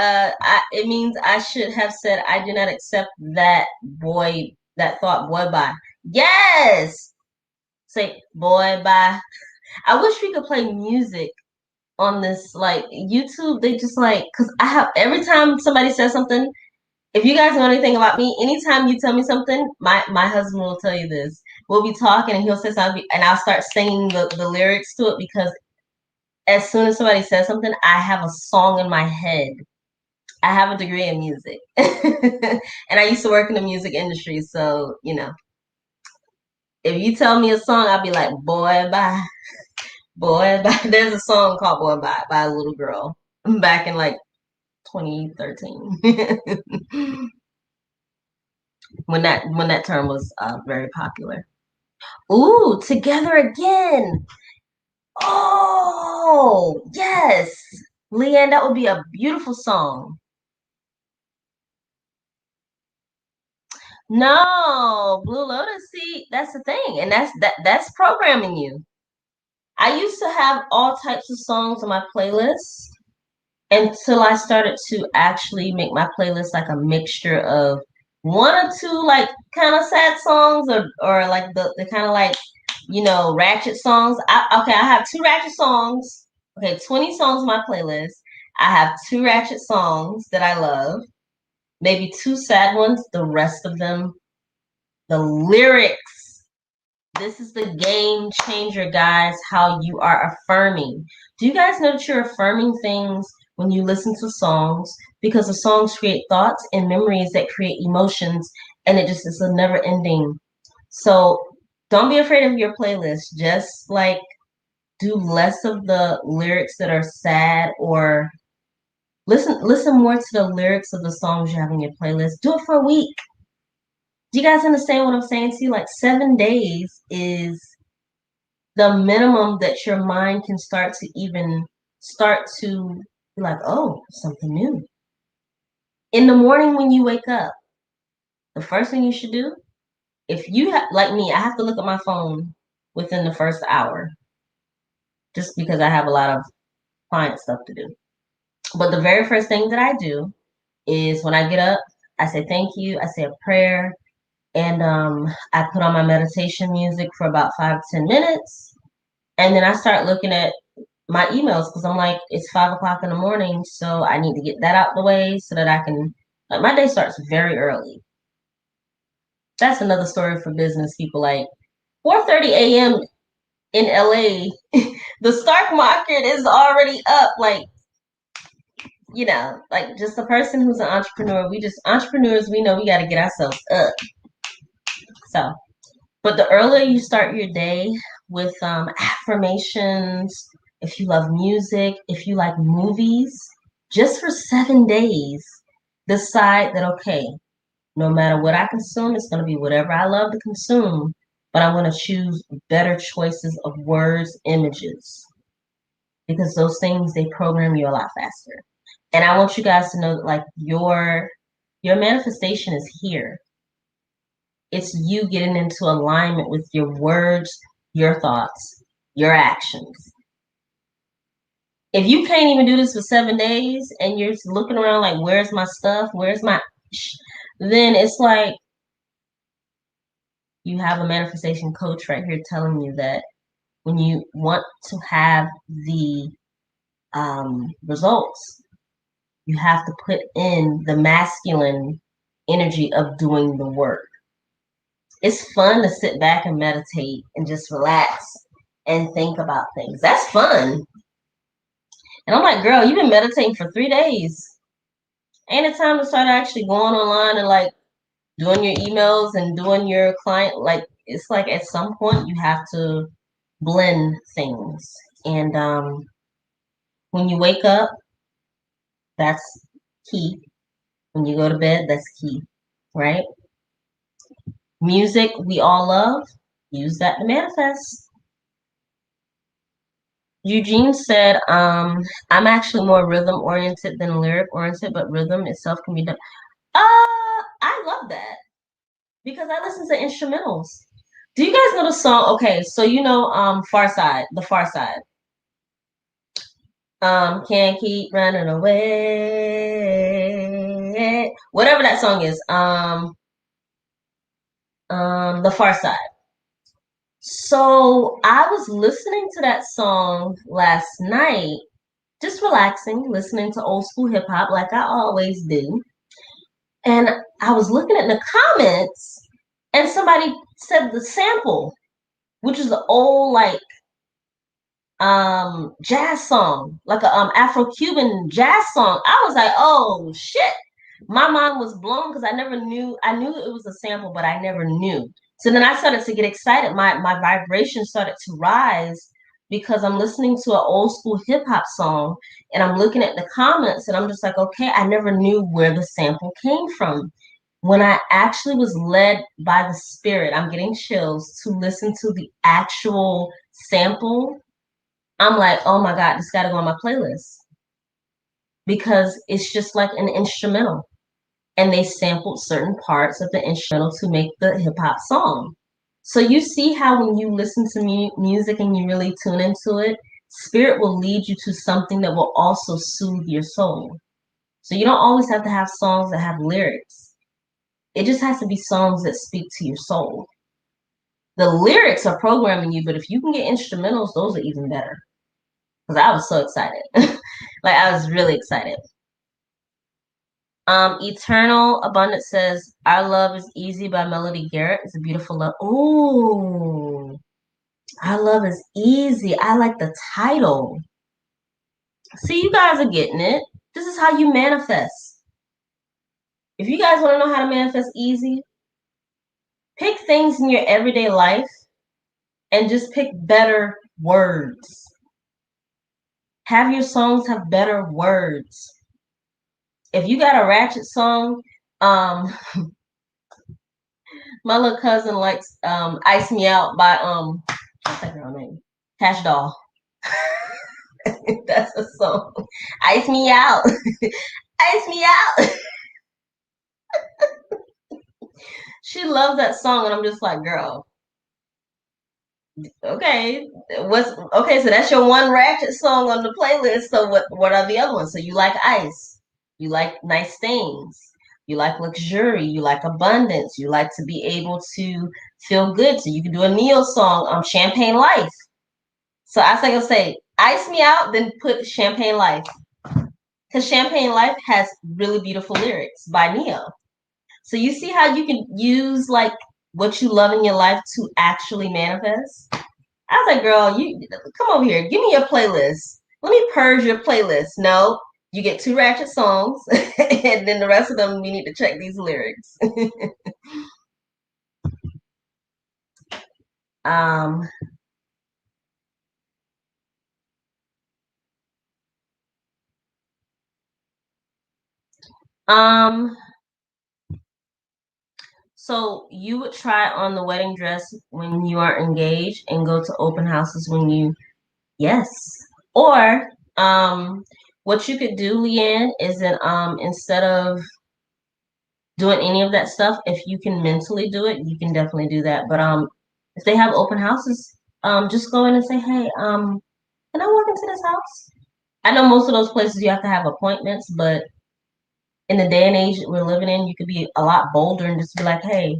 it means I should have said, I do not accept that thought, boy, bye. Yes! Say, boy, bye. I wish we could play music on this, like, YouTube. They just like, because every time somebody says something, If you guys know anything about me, anytime you tell me something, my husband will tell you this. We'll be talking and he'll say something and I'll start singing the lyrics to it because as soon as somebody says something, I have a song in my head. I have a degree in music. And I used to work in the music industry, so if you tell me a song, I'll be like, boy, bye. Boy, bye. There's a song called Boy Bye by a little girl back in like 2013. when that term was very popular. Ooh, Together Again. Oh, yes. Leanne, that would be a beautiful song. No, Blue Lotus, see, that's the thing. And that's programming you. I used to have all types of songs on my playlist until I started to actually make my playlist like a mixture of one or two like kind of sad songs or like the kind of like ratchet songs. Okay, I have two ratchet songs. Okay, 20 songs on my playlist. I have two ratchet songs that I love, maybe two sad ones. The rest of them, the lyrics. This is the game changer, guys, how you are affirming. Do you guys know that you're affirming things when you listen to songs? Because the songs create thoughts and memories that create emotions, and it just is a never ending. So don't be afraid of your playlist. Just like do less of the lyrics that are sad or listen more to the lyrics of the songs you have in your playlist. Do it for a week. Do you guys understand what I'm saying to you? Like 7 days is the minimum that your mind can start to be like, oh, something new. In the morning when you wake up, the first thing you should do, if you like me, I have to look at my phone within the first hour just because I have a lot of client stuff to do. But the very first thing that I do is when I get up, I say thank you, I say a prayer, and I put on my meditation music for about 5 to 10 minutes, and then I start looking at my emails because I'm like, it's 5 o'clock in the morning, so I need to get that out the way so that I can. Like my day starts very early. That's another story for business people. Like 4:30 a.m. in LA, the stock market is already up. Like just a person who's an entrepreneur. We just entrepreneurs. We know we got to get ourselves up. So, but the earlier you start your day with affirmations, if you love music, if you like movies, just for 7 days, decide that, okay, no matter what I consume, it's going to be whatever I love to consume, but I'm going to choose better choices of words, images, because those things, they program you a lot faster. And I want you guys to know that like your manifestation is here. It's you getting into alignment with your words, your thoughts, your actions. If you can't even do this for 7 days and you're looking around like, where's my stuff? Where's my then it's like you have a manifestation coach right here telling you that when you want to have the results, you have to put in the masculine energy of doing the work. It's fun to sit back and meditate and just relax and think about things. That's fun. And I'm like, girl, you've been meditating for 3 days. Ain't it time to start actually going online and like doing your emails and doing your client? Like, it's like at some point you have to blend things. And when you wake up, that's key. When you go to bed, that's key, right? Music we all love, use that to manifest. Eugene said, I'm actually more rhythm oriented than lyric oriented, but rhythm itself can be done. I love that because I listen to instrumentals. Do you guys know the song? Okay, so Far Side, the Far Side. Can't keep running away. Whatever that song is. The Far Side. So I was listening to that song last night, just relaxing, listening to old school hip hop like I always do. And I was looking at the comments, and somebody said the sample, which is an old like jazz song, like a Afro-Cuban jazz song. I was like, oh shit. My mind was blown because I never knew. I knew it was a sample, but I never knew. So then I started to get excited. My vibration started to rise because I'm listening to an old school hip hop song, and I'm looking at the comments, and I'm just like, okay, I never knew where the sample came from. When I actually was led by the spirit, I'm getting chills to listen to the actual sample. I'm like, oh my God, this got to go on my playlist because it's just like an instrumental. And they sampled certain parts of the instrumental to make the hip hop song. So you see how when you listen to music and you really tune into it, spirit will lead you to something that will also soothe your soul. So you don't always have to have songs that have lyrics. It just has to be songs that speak to your soul. The lyrics are programming you, but if you can get instrumentals, those are even better. Because I was so excited. Like I was really excited. Eternal Abundance says, Our Love is Easy by Melody Garrett. It's a beautiful love. Ooh, Our Love is Easy. I like the title. See, you guys are getting it. This is how you manifest. If you guys want to know how to manifest easy, pick things in your everyday life and just pick better words. Have your songs have better words. If you got a ratchet song, my little cousin likes Ice Me Out by what's that girl name? Cash Doll. That's a song. Ice me out. Ice me out. She loves that song and I'm just like, girl, okay. So that's your one ratchet song on the playlist. So what are the other ones? So you like ice. You like nice things. You like luxury. You like abundance. You like to be able to feel good. So you can do a Neo song, Champagne Life. So I was gonna say, ice me out, then put Champagne Life. Because Champagne Life has really beautiful lyrics by Neo. So you see how you can use like what you love in your life to actually manifest? I was like, girl, you come over here. Give me your playlist. Let me purge your playlist. No, you get 2 ratchet songs, and then the rest of them, we need to check these lyrics. um, um, so you would try on the wedding dress when you are engaged and go to open houses when you, yes. Or what you could do, Leanne, is that instead of doing any of that stuff, if you can mentally do it, you can definitely do that. But if they have open houses, just go in and say, hey, can I walk into this house? I know most of those places you have to have appointments, but in the day and age that we're living in, you could be a lot bolder and just be like, hey,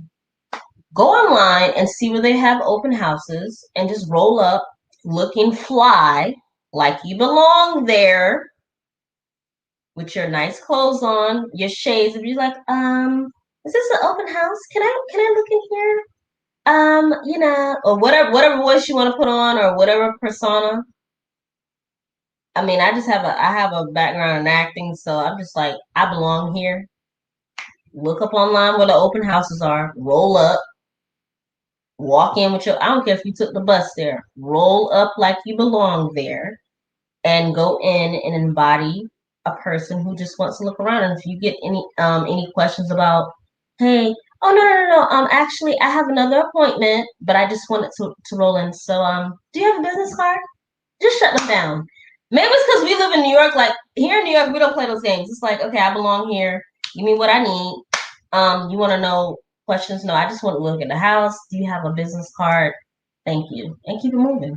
go online and see where they have open houses and just roll up looking fly like you belong there with your nice clothes on, your shades, and be like, is this an open house? Can I look in here? Or whatever voice you want to put on or whatever persona. I mean, I have a background in acting, so I'm just like, I belong here. Look up online where the open houses are, roll up, walk in with your, I don't care if you took the bus there, roll up like you belong there and go in and embody a person who just wants to look around. And if you get any questions about, hey, oh no, actually I have another appointment, but I just wanted to roll in. So do you have a business card? Just shut them down. Maybe it's because we live in New York. Like here in New York, we don't play those games. It's like, okay, I belong here. Give me what I need. You want to know questions? No, I just want to look at the house. Do you have a business card? Thank you, and keep it moving.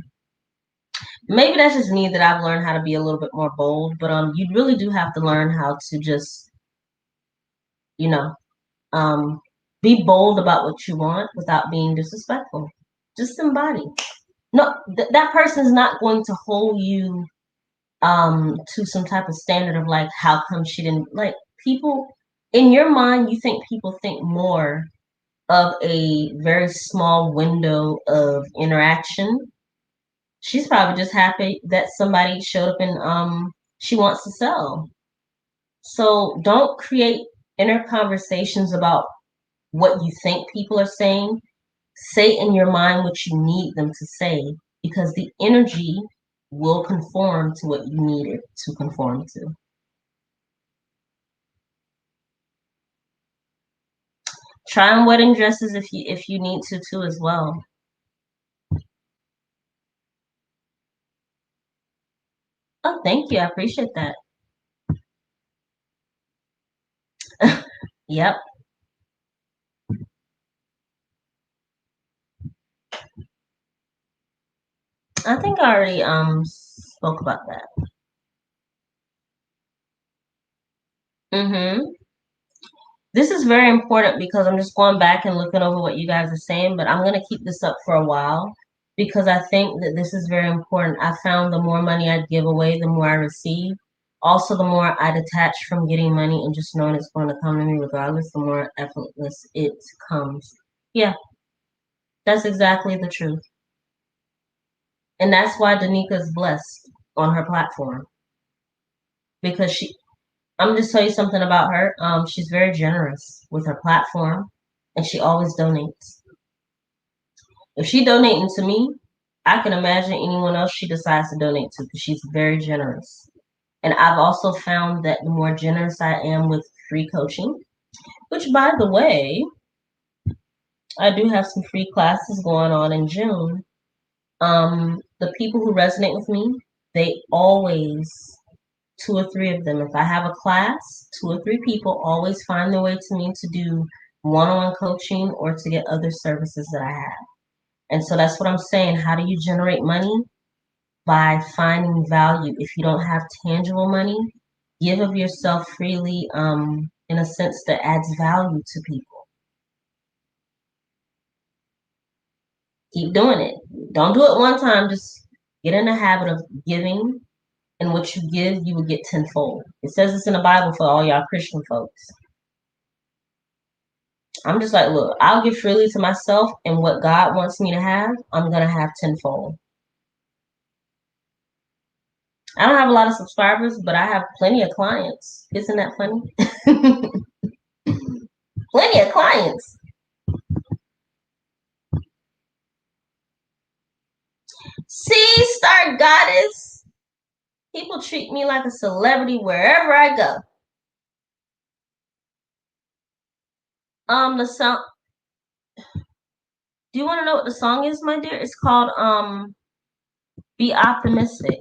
Maybe that's just me that I've learned how to be a little bit more bold, but you really do have to learn how to just, you know, be bold about what you want without being disrespectful. Just embody. No, that person's not going to hold you to some type of standard of like, how come she didn't like people. in your mind, you think people think more of a very small window of interaction. She's probably just happy that somebody showed up and she wants to sell. So don't create inner conversations about what you think people are saying. Say in your mind what you need them to say because the energy will conform to what you need it to conform to. Try on wedding dresses if you need to too as well. Oh, thank you. I appreciate that. Yep. I think I already spoke about that. Mm-hmm. This is very important because I'm just going back and looking over what you guys are saying, but I'm going to keep this up for a while because I think that this is very important. I found the more money I give away, the more I receive. Also, the more I detach from getting money and just knowing it's going to come to me regardless, the more effortless it comes. Yeah, that's exactly the truth. And that's why Danika's blessed on her platform because I'm just tell you something about her. She's very generous with her platform, and she always donates. If she donating to me, I can imagine anyone else she decides to donate to because she's very generous. And I've also found that the more generous I am with free coaching, which by the way, I do have some free classes going on in June. The people who resonate with me, they always two or three of them. If I have a class, two or three people always find their way to me to do one-on-one coaching or to get other services that I have. And so that's what I'm saying. How do you generate money? By finding value. If you don't have tangible money, give of yourself freely, in a sense that adds value to people. Keep doing it. Don't do it one time. Just get in the habit of giving, and what you give, you will get tenfold. It says this in the Bible for all y'all Christian folks. I'm just like, look, I'll give freely to myself, and what God wants me to have, I'm gonna have tenfold. I don't have a lot of subscribers, but I have plenty of clients. Isn't that funny? Plenty of clients. See, Star Goddess. People treat me like a celebrity wherever I go. The song. Do you want to know what the song is, my dear? It's called "Be Optimistic."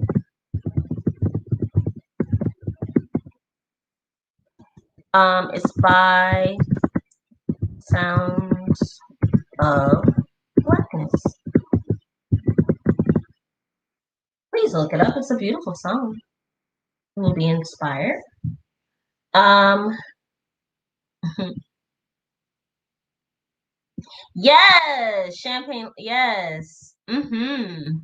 It's by Sounds of Blackness. Please look it up. It's a beautiful song. You will be inspired. Um, yes, champagne. Yes. Mm-hmm.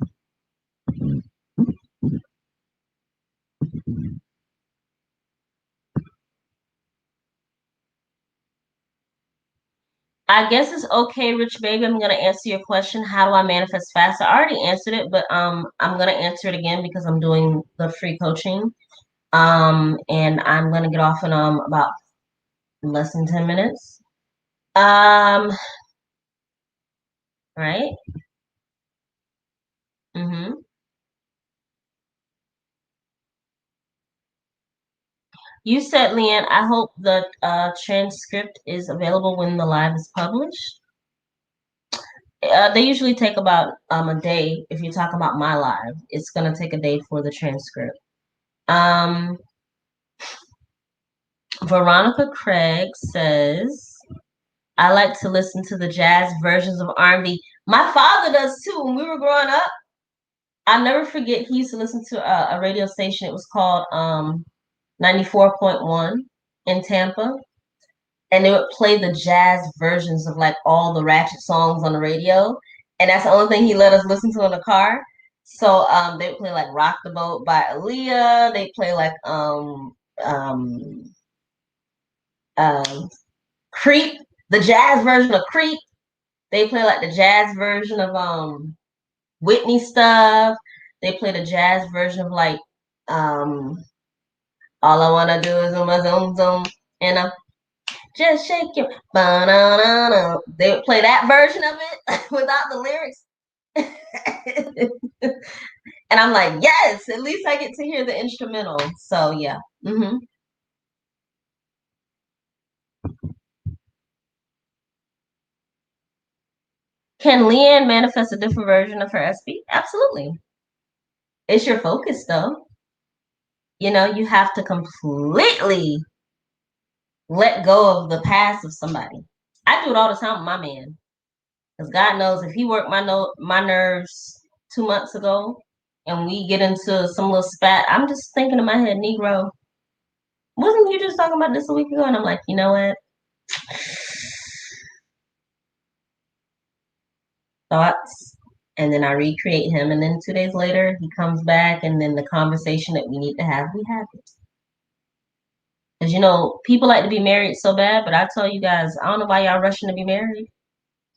I guess it's okay, Rich Baby. I'm gonna answer your question. How do I manifest fast? I already answered it, but I'm gonna answer it again because I'm doing the free coaching. And I'm gonna get off in about less than 10 minutes. Right? Mm-hmm. You said, Leanne, I hope the transcript is available when the live is published. They usually take about a day. If you talk about my live, it's gonna take a day for the transcript. Um, Veronica Craig says, I like to listen to the jazz versions of R&B. My father does too. When we were growing up, I'll never forget. He used to listen to a radio station. It was called 94.1 in Tampa, and they would play the jazz versions of like all the ratchet songs on the radio, and that's the only thing he let us listen to in the car. So they would play like "Rock the Boat" by Aaliyah. They play like um Creep, the jazz version of Creep. They play like the jazz version of Whitney stuff. They play the jazz version of like all I wanna do is my zoom zoom, you know, just shake your banana. They would play that version of it without the lyrics. And I'm like, yes, at least I get to hear the instrumental. So yeah. Can Leanne manifest a different version of her SP? Absolutely. It's your focus though. You know, you have to completely let go of the past of somebody. I do it all the time with my man. Because God knows if he worked my nerves 2 months ago and we get into some little spat, I'm just thinking in my head, Negro, wasn't you just talking about this a week ago? And I'm like, you know what? Thoughts. And then I recreate him. And then 2 days later, he comes back. And then the conversation that we need to have, we have it. Because, you know, people like to be married so bad. But I tell you guys, I don't know why y'all rushing to be married.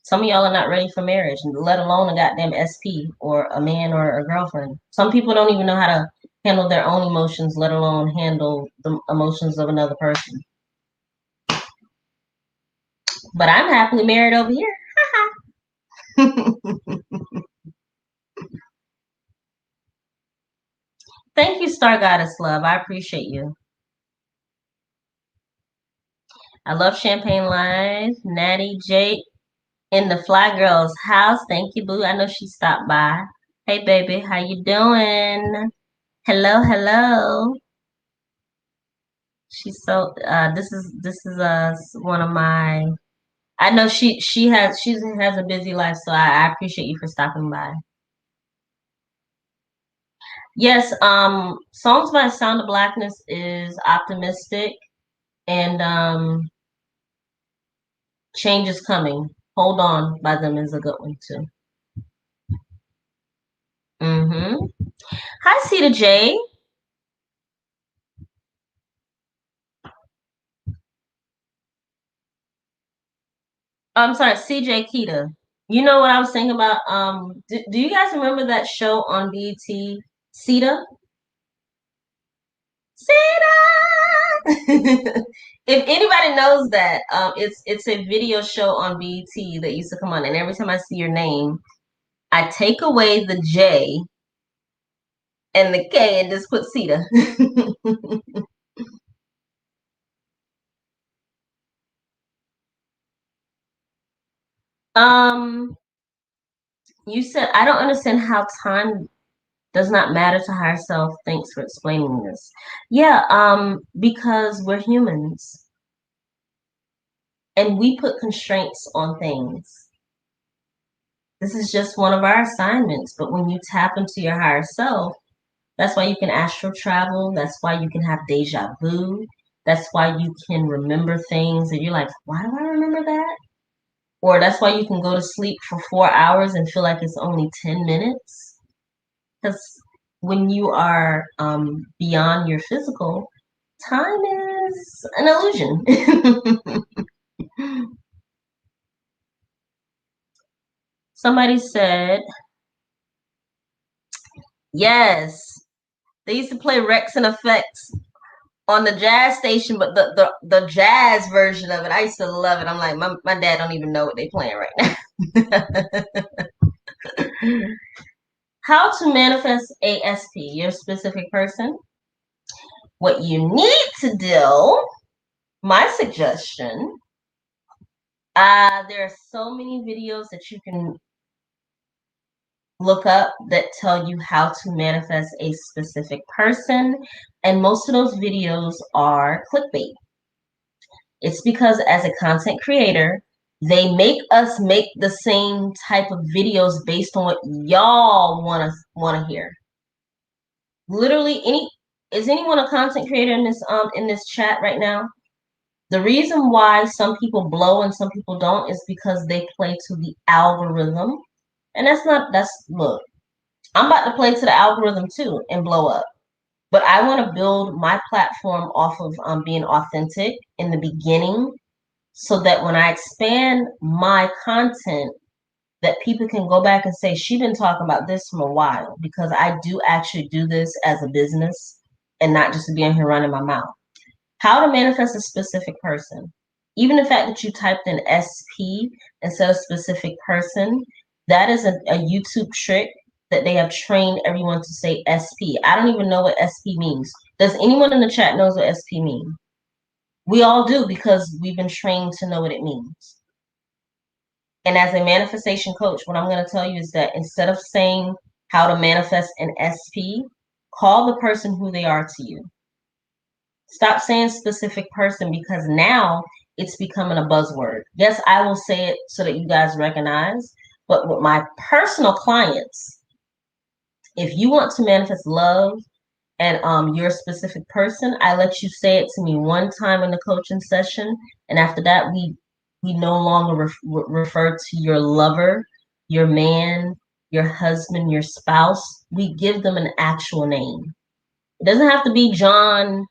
Some of y'all are not ready for marriage, let alone a goddamn SP or a man or a girlfriend. Some people don't even know how to handle their own emotions, let alone handle the emotions of another person. But I'm happily married over here. Thank you, Star Goddess Love. I appreciate you. I love Champagne Live. Natty Jake in the Fly Girl's house. Thank you, boo. I know she stopped by. Hey, baby. How you doing? Hello, hello. She's so this is one of my I know she has a busy life, so I appreciate you for stopping by. Yes, Songs by Sound of Blackness is optimistic and Change is Coming. Hold On by them is a good one too. Hi, Cedar J. I'm sorry, CJ Keita. You know what I was thinking about? Do you guys remember that show on BET, Sita? Sita! If anybody knows that, it's a video show on BET that used to come on, and every time I see your name, I take away the J and the K and just put Sita. um, you said I don't understand how time does not matter to higher self. Thanks for explaining this. Yeah, because we're humans and we put constraints on things. This is just one of our assignments, but when you tap into your higher self, that's why you can astral travel. That's why you can have deja vu. That's why you can remember things and you're like, why do I remember that? Or that's why you can go to sleep for 4 hours and feel like it's only 10 minutes. Because when you are beyond your physical, time is an illusion. Somebody said, yes, they used to play Rex and Effects on the jazz station, but the jazz version of it, I used to love it. I'm like, my dad don't even know what they playing right now. How to manifest ASP, your specific person. What you need to do, my suggestion, there are so many videos that you can look up that tell you how to manifest a specific person, and most of those videos are clickbait. It's because as a content creator, they make us make the same type of videos based on what y'all wanna hear. Literally, is anyone a content creator in this chat right now? The reason why some people blow and some people don't is because they play to the algorithm. And that's look, I'm about to play to the algorithm too and blow up. But I want to build my platform off of being authentic in the beginning, so that when I expand my content, that people can go back and say, she's been talking about this for a while, because I do actually do this as a business and not just being here running my mouth. How to manifest a specific person. Even the fact that you typed in SP instead of specific person, that is a YouTube trick that they have trained everyone to say SP. I don't even know what SP means. Does anyone in the chat knows what SP means? We all do, because we've been trained to know what it means. And as a manifestation coach, what I'm going to tell you is that instead of saying how to manifest an SP, call the person who they are to you. Stop saying specific person, because now it's becoming a buzzword. Yes, I will say it so that you guys recognize, but with my personal clients, if you want to manifest love and you're a specific person, I let you say it to me one time in the coaching session, and after that, we no longer refer to your lover, your man, your husband, your spouse. We give them an actual name. It doesn't have to be John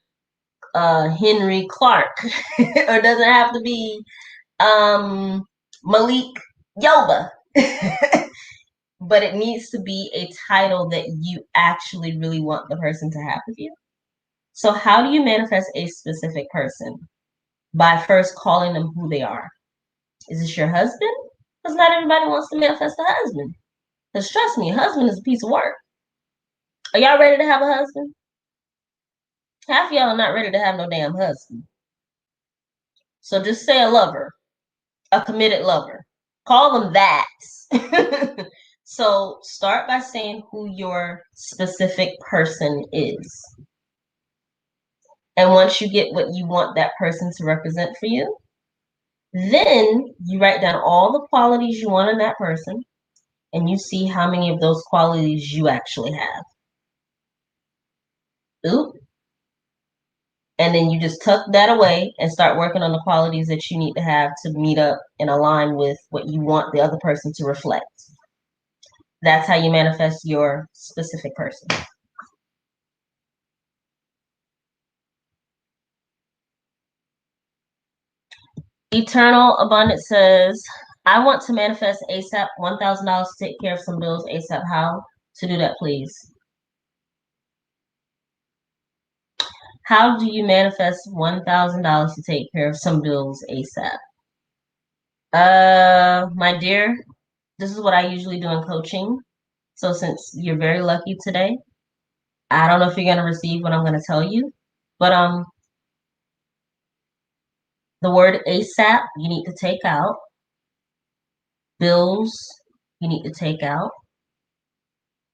Henry Clark, or it doesn't have to be Malik Yoba. But it needs to be a title that you actually really want the person to have with you. So how do you manifest a specific person? By first calling them who they are. Is this your husband? Because not everybody wants to manifest a husband. Because trust me, a husband is a piece of work. Are y'all ready to have a husband? Half of y'all are not ready to have no damn husband. So just say a lover, a committed lover. Call them that. So start by saying who your specific person is. And once you get what you want that person to represent for you, then you write down all the qualities you want in that person, and you see how many of those qualities you actually have. Oop. And then you just tuck that away and start working on the qualities that you need to have to meet up and align with what you want the other person to reflect. That's how you manifest your specific person. Eternal Abundance says, I want to manifest ASAP, $1,000 to take care of some bills ASAP. How to do that, please? How do you manifest $1,000 to take care of some bills ASAP? My dear, this is what I usually do in coaching. So since you're very lucky today, I don't know if you're going to receive what I'm going to tell you, but the word ASAP, you need to take out. Bills, you need to take out.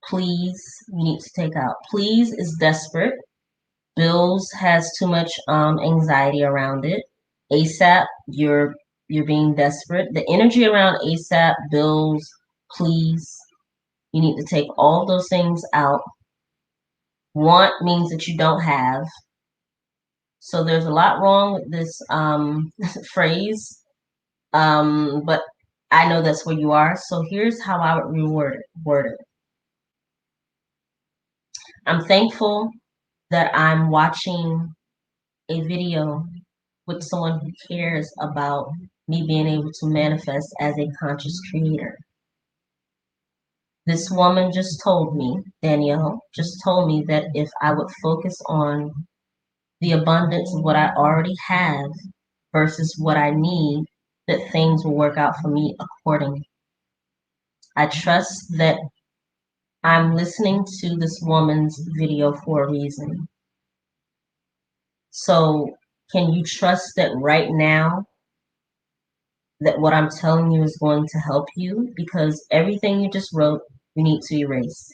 Please, you need to take out. Please is desperate. Bills has too much anxiety around it. ASAP, you're being desperate. The energy around ASAP, bills, please, you need to take all those things out. Want means that you don't have. So there's a lot wrong with this phrase, but I know that's where you are. So here's how I would word it. I'm thankful that I'm watching a video with someone who cares about me being able to manifest as a conscious creator. This woman just told me, Danielle, just told me that if I would focus on the abundance of what I already have versus what I need, that things will work out for me accordingly. I trust that I'm listening to this woman's video for a reason. So can you trust that right now that what I'm telling you is going to help you? Because everything you just wrote, you need to erase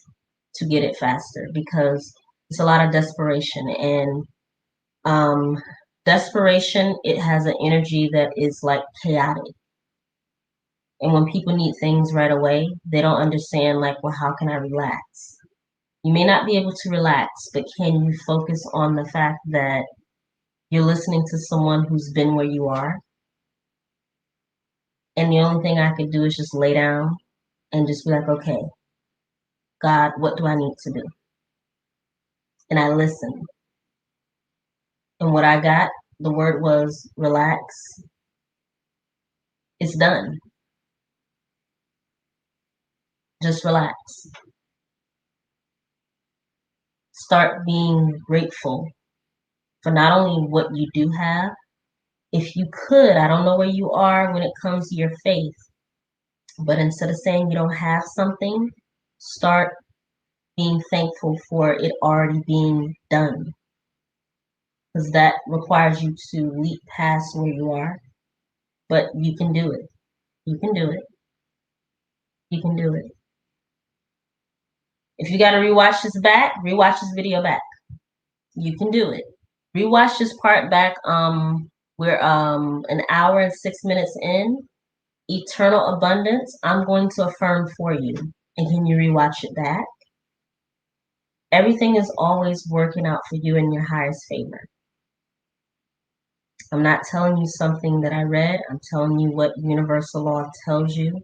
to get it faster, because it's a lot of desperation. And desperation, it has an energy that is like chaotic. And when people need things right away, they don't understand, like, well, how can I relax? You may not be able to relax, but can you focus on the fact that you're listening to someone who's been where you are? And the only thing I could do is just lay down and just be like, okay, God, what do I need to do? and I listened. And what I got, the word was relax. It's done. Just relax. Start being grateful for not only what you do have. If you could, I don't know where you are when it comes to your faith, but instead of saying you don't have something, start being thankful for it already being done. Because that requires you to leap past where you are. But you can do it. You can do it. You can do it. If you got to rewatch this video back. You can do it. Rewatch this part back. We're an hour and 6 minutes in. Eternal abundance. I'm going to affirm for you. And can you rewatch it back? Everything is always working out for you in your highest favor. I'm not telling you something that I read. I'm telling you what universal law tells you.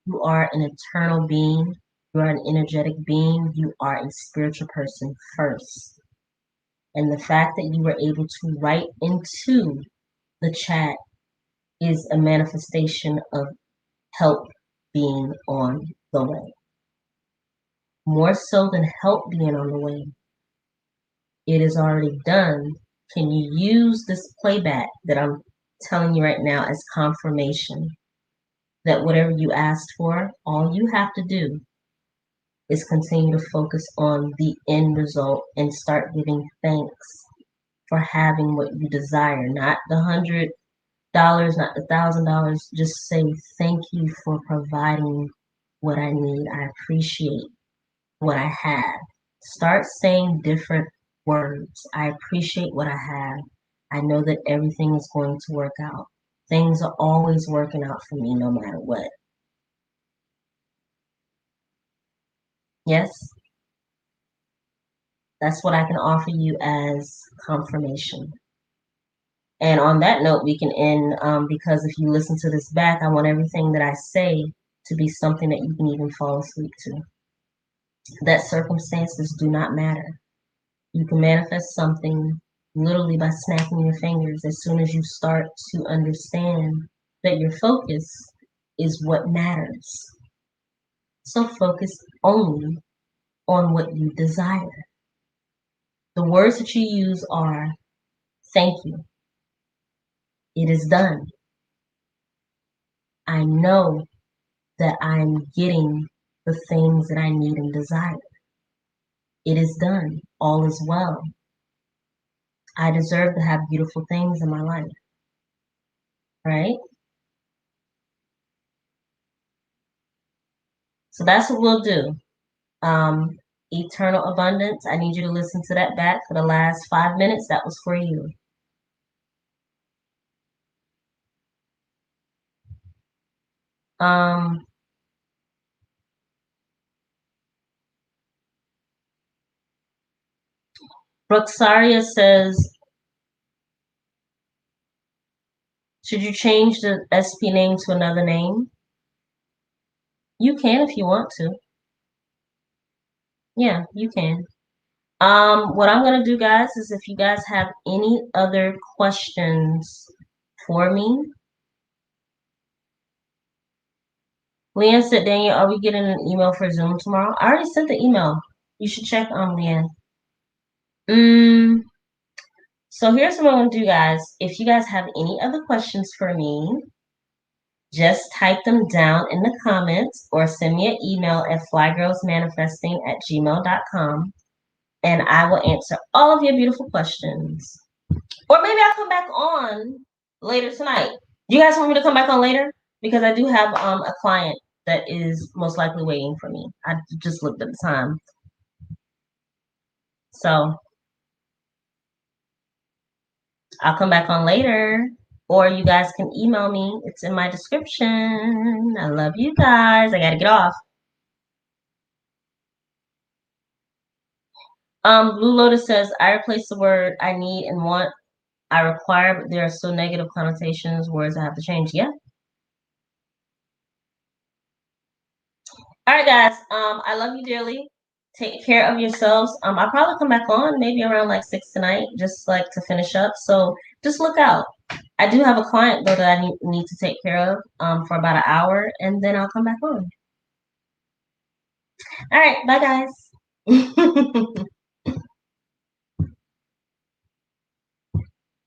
You are an eternal being. You are an energetic being. You are a spiritual person first. And the fact that you were able to write into the chat is a manifestation of help being on the way. More so than help being on the way, it is already done. Can you use this playback that I'm telling you right now as confirmation that whatever you asked for, all you have to do is continue to focus on the end result and start giving thanks for having what you desire, not the $100, not the $1,000. Just say thank you for providing what I need. I appreciate what I have. Start saying different words. I appreciate what I have. I know that everything is going to work out. Things are always working out for me no matter what. Yes, that's what I can offer you as confirmation. And on that note, we can end because if you listen to this back, I want everything that I say to be something that you can even fall asleep to. That circumstances do not matter. You can manifest something literally by snapping your fingers as soon as you start to understand that your focus is what matters. So focus only on what you desire. The words that you use are thank you. It is done. I know that I'm getting the things that I need and desire. It is done. All is well. I deserve to have beautiful things in my life. Right? So that's what we'll do. Eternal abundance. I need you to listen to that back for the last 5 minutes. That was for you. Roxaria says, should you change the SP name to another name? You can if you want to. Yeah, you can. What I'm gonna do, guys, is if you guys have any other questions for me. Leanne said, Daniel, are we getting an email for Zoom tomorrow? I already sent the email. You should check on Leanne. So here's what I'm gonna do, guys. If you guys have any other questions for me, just type them down in the comments or send me an email at flygirlsmanifesting@gmail.com and I will answer all of your beautiful questions. Or maybe I'll come back on later tonight. You guys want me to come back on later? Because I do have a client that is most likely waiting for me. I just looked at the time. So I'll come back on later. Or you guys can email me. It's in my description. I love you guys. I gotta get off. Blue Lotus says, I replace the word I need and want. I require, but there are still negative connotations, words I have to change. Yeah. All right, guys. I love you dearly. Take care of yourselves. I'll probably come back on maybe around like 6 tonight, just like to finish up. So just look out. I do have a client though that I need to take care of for about an hour, and then I'll come back on. All right, bye guys.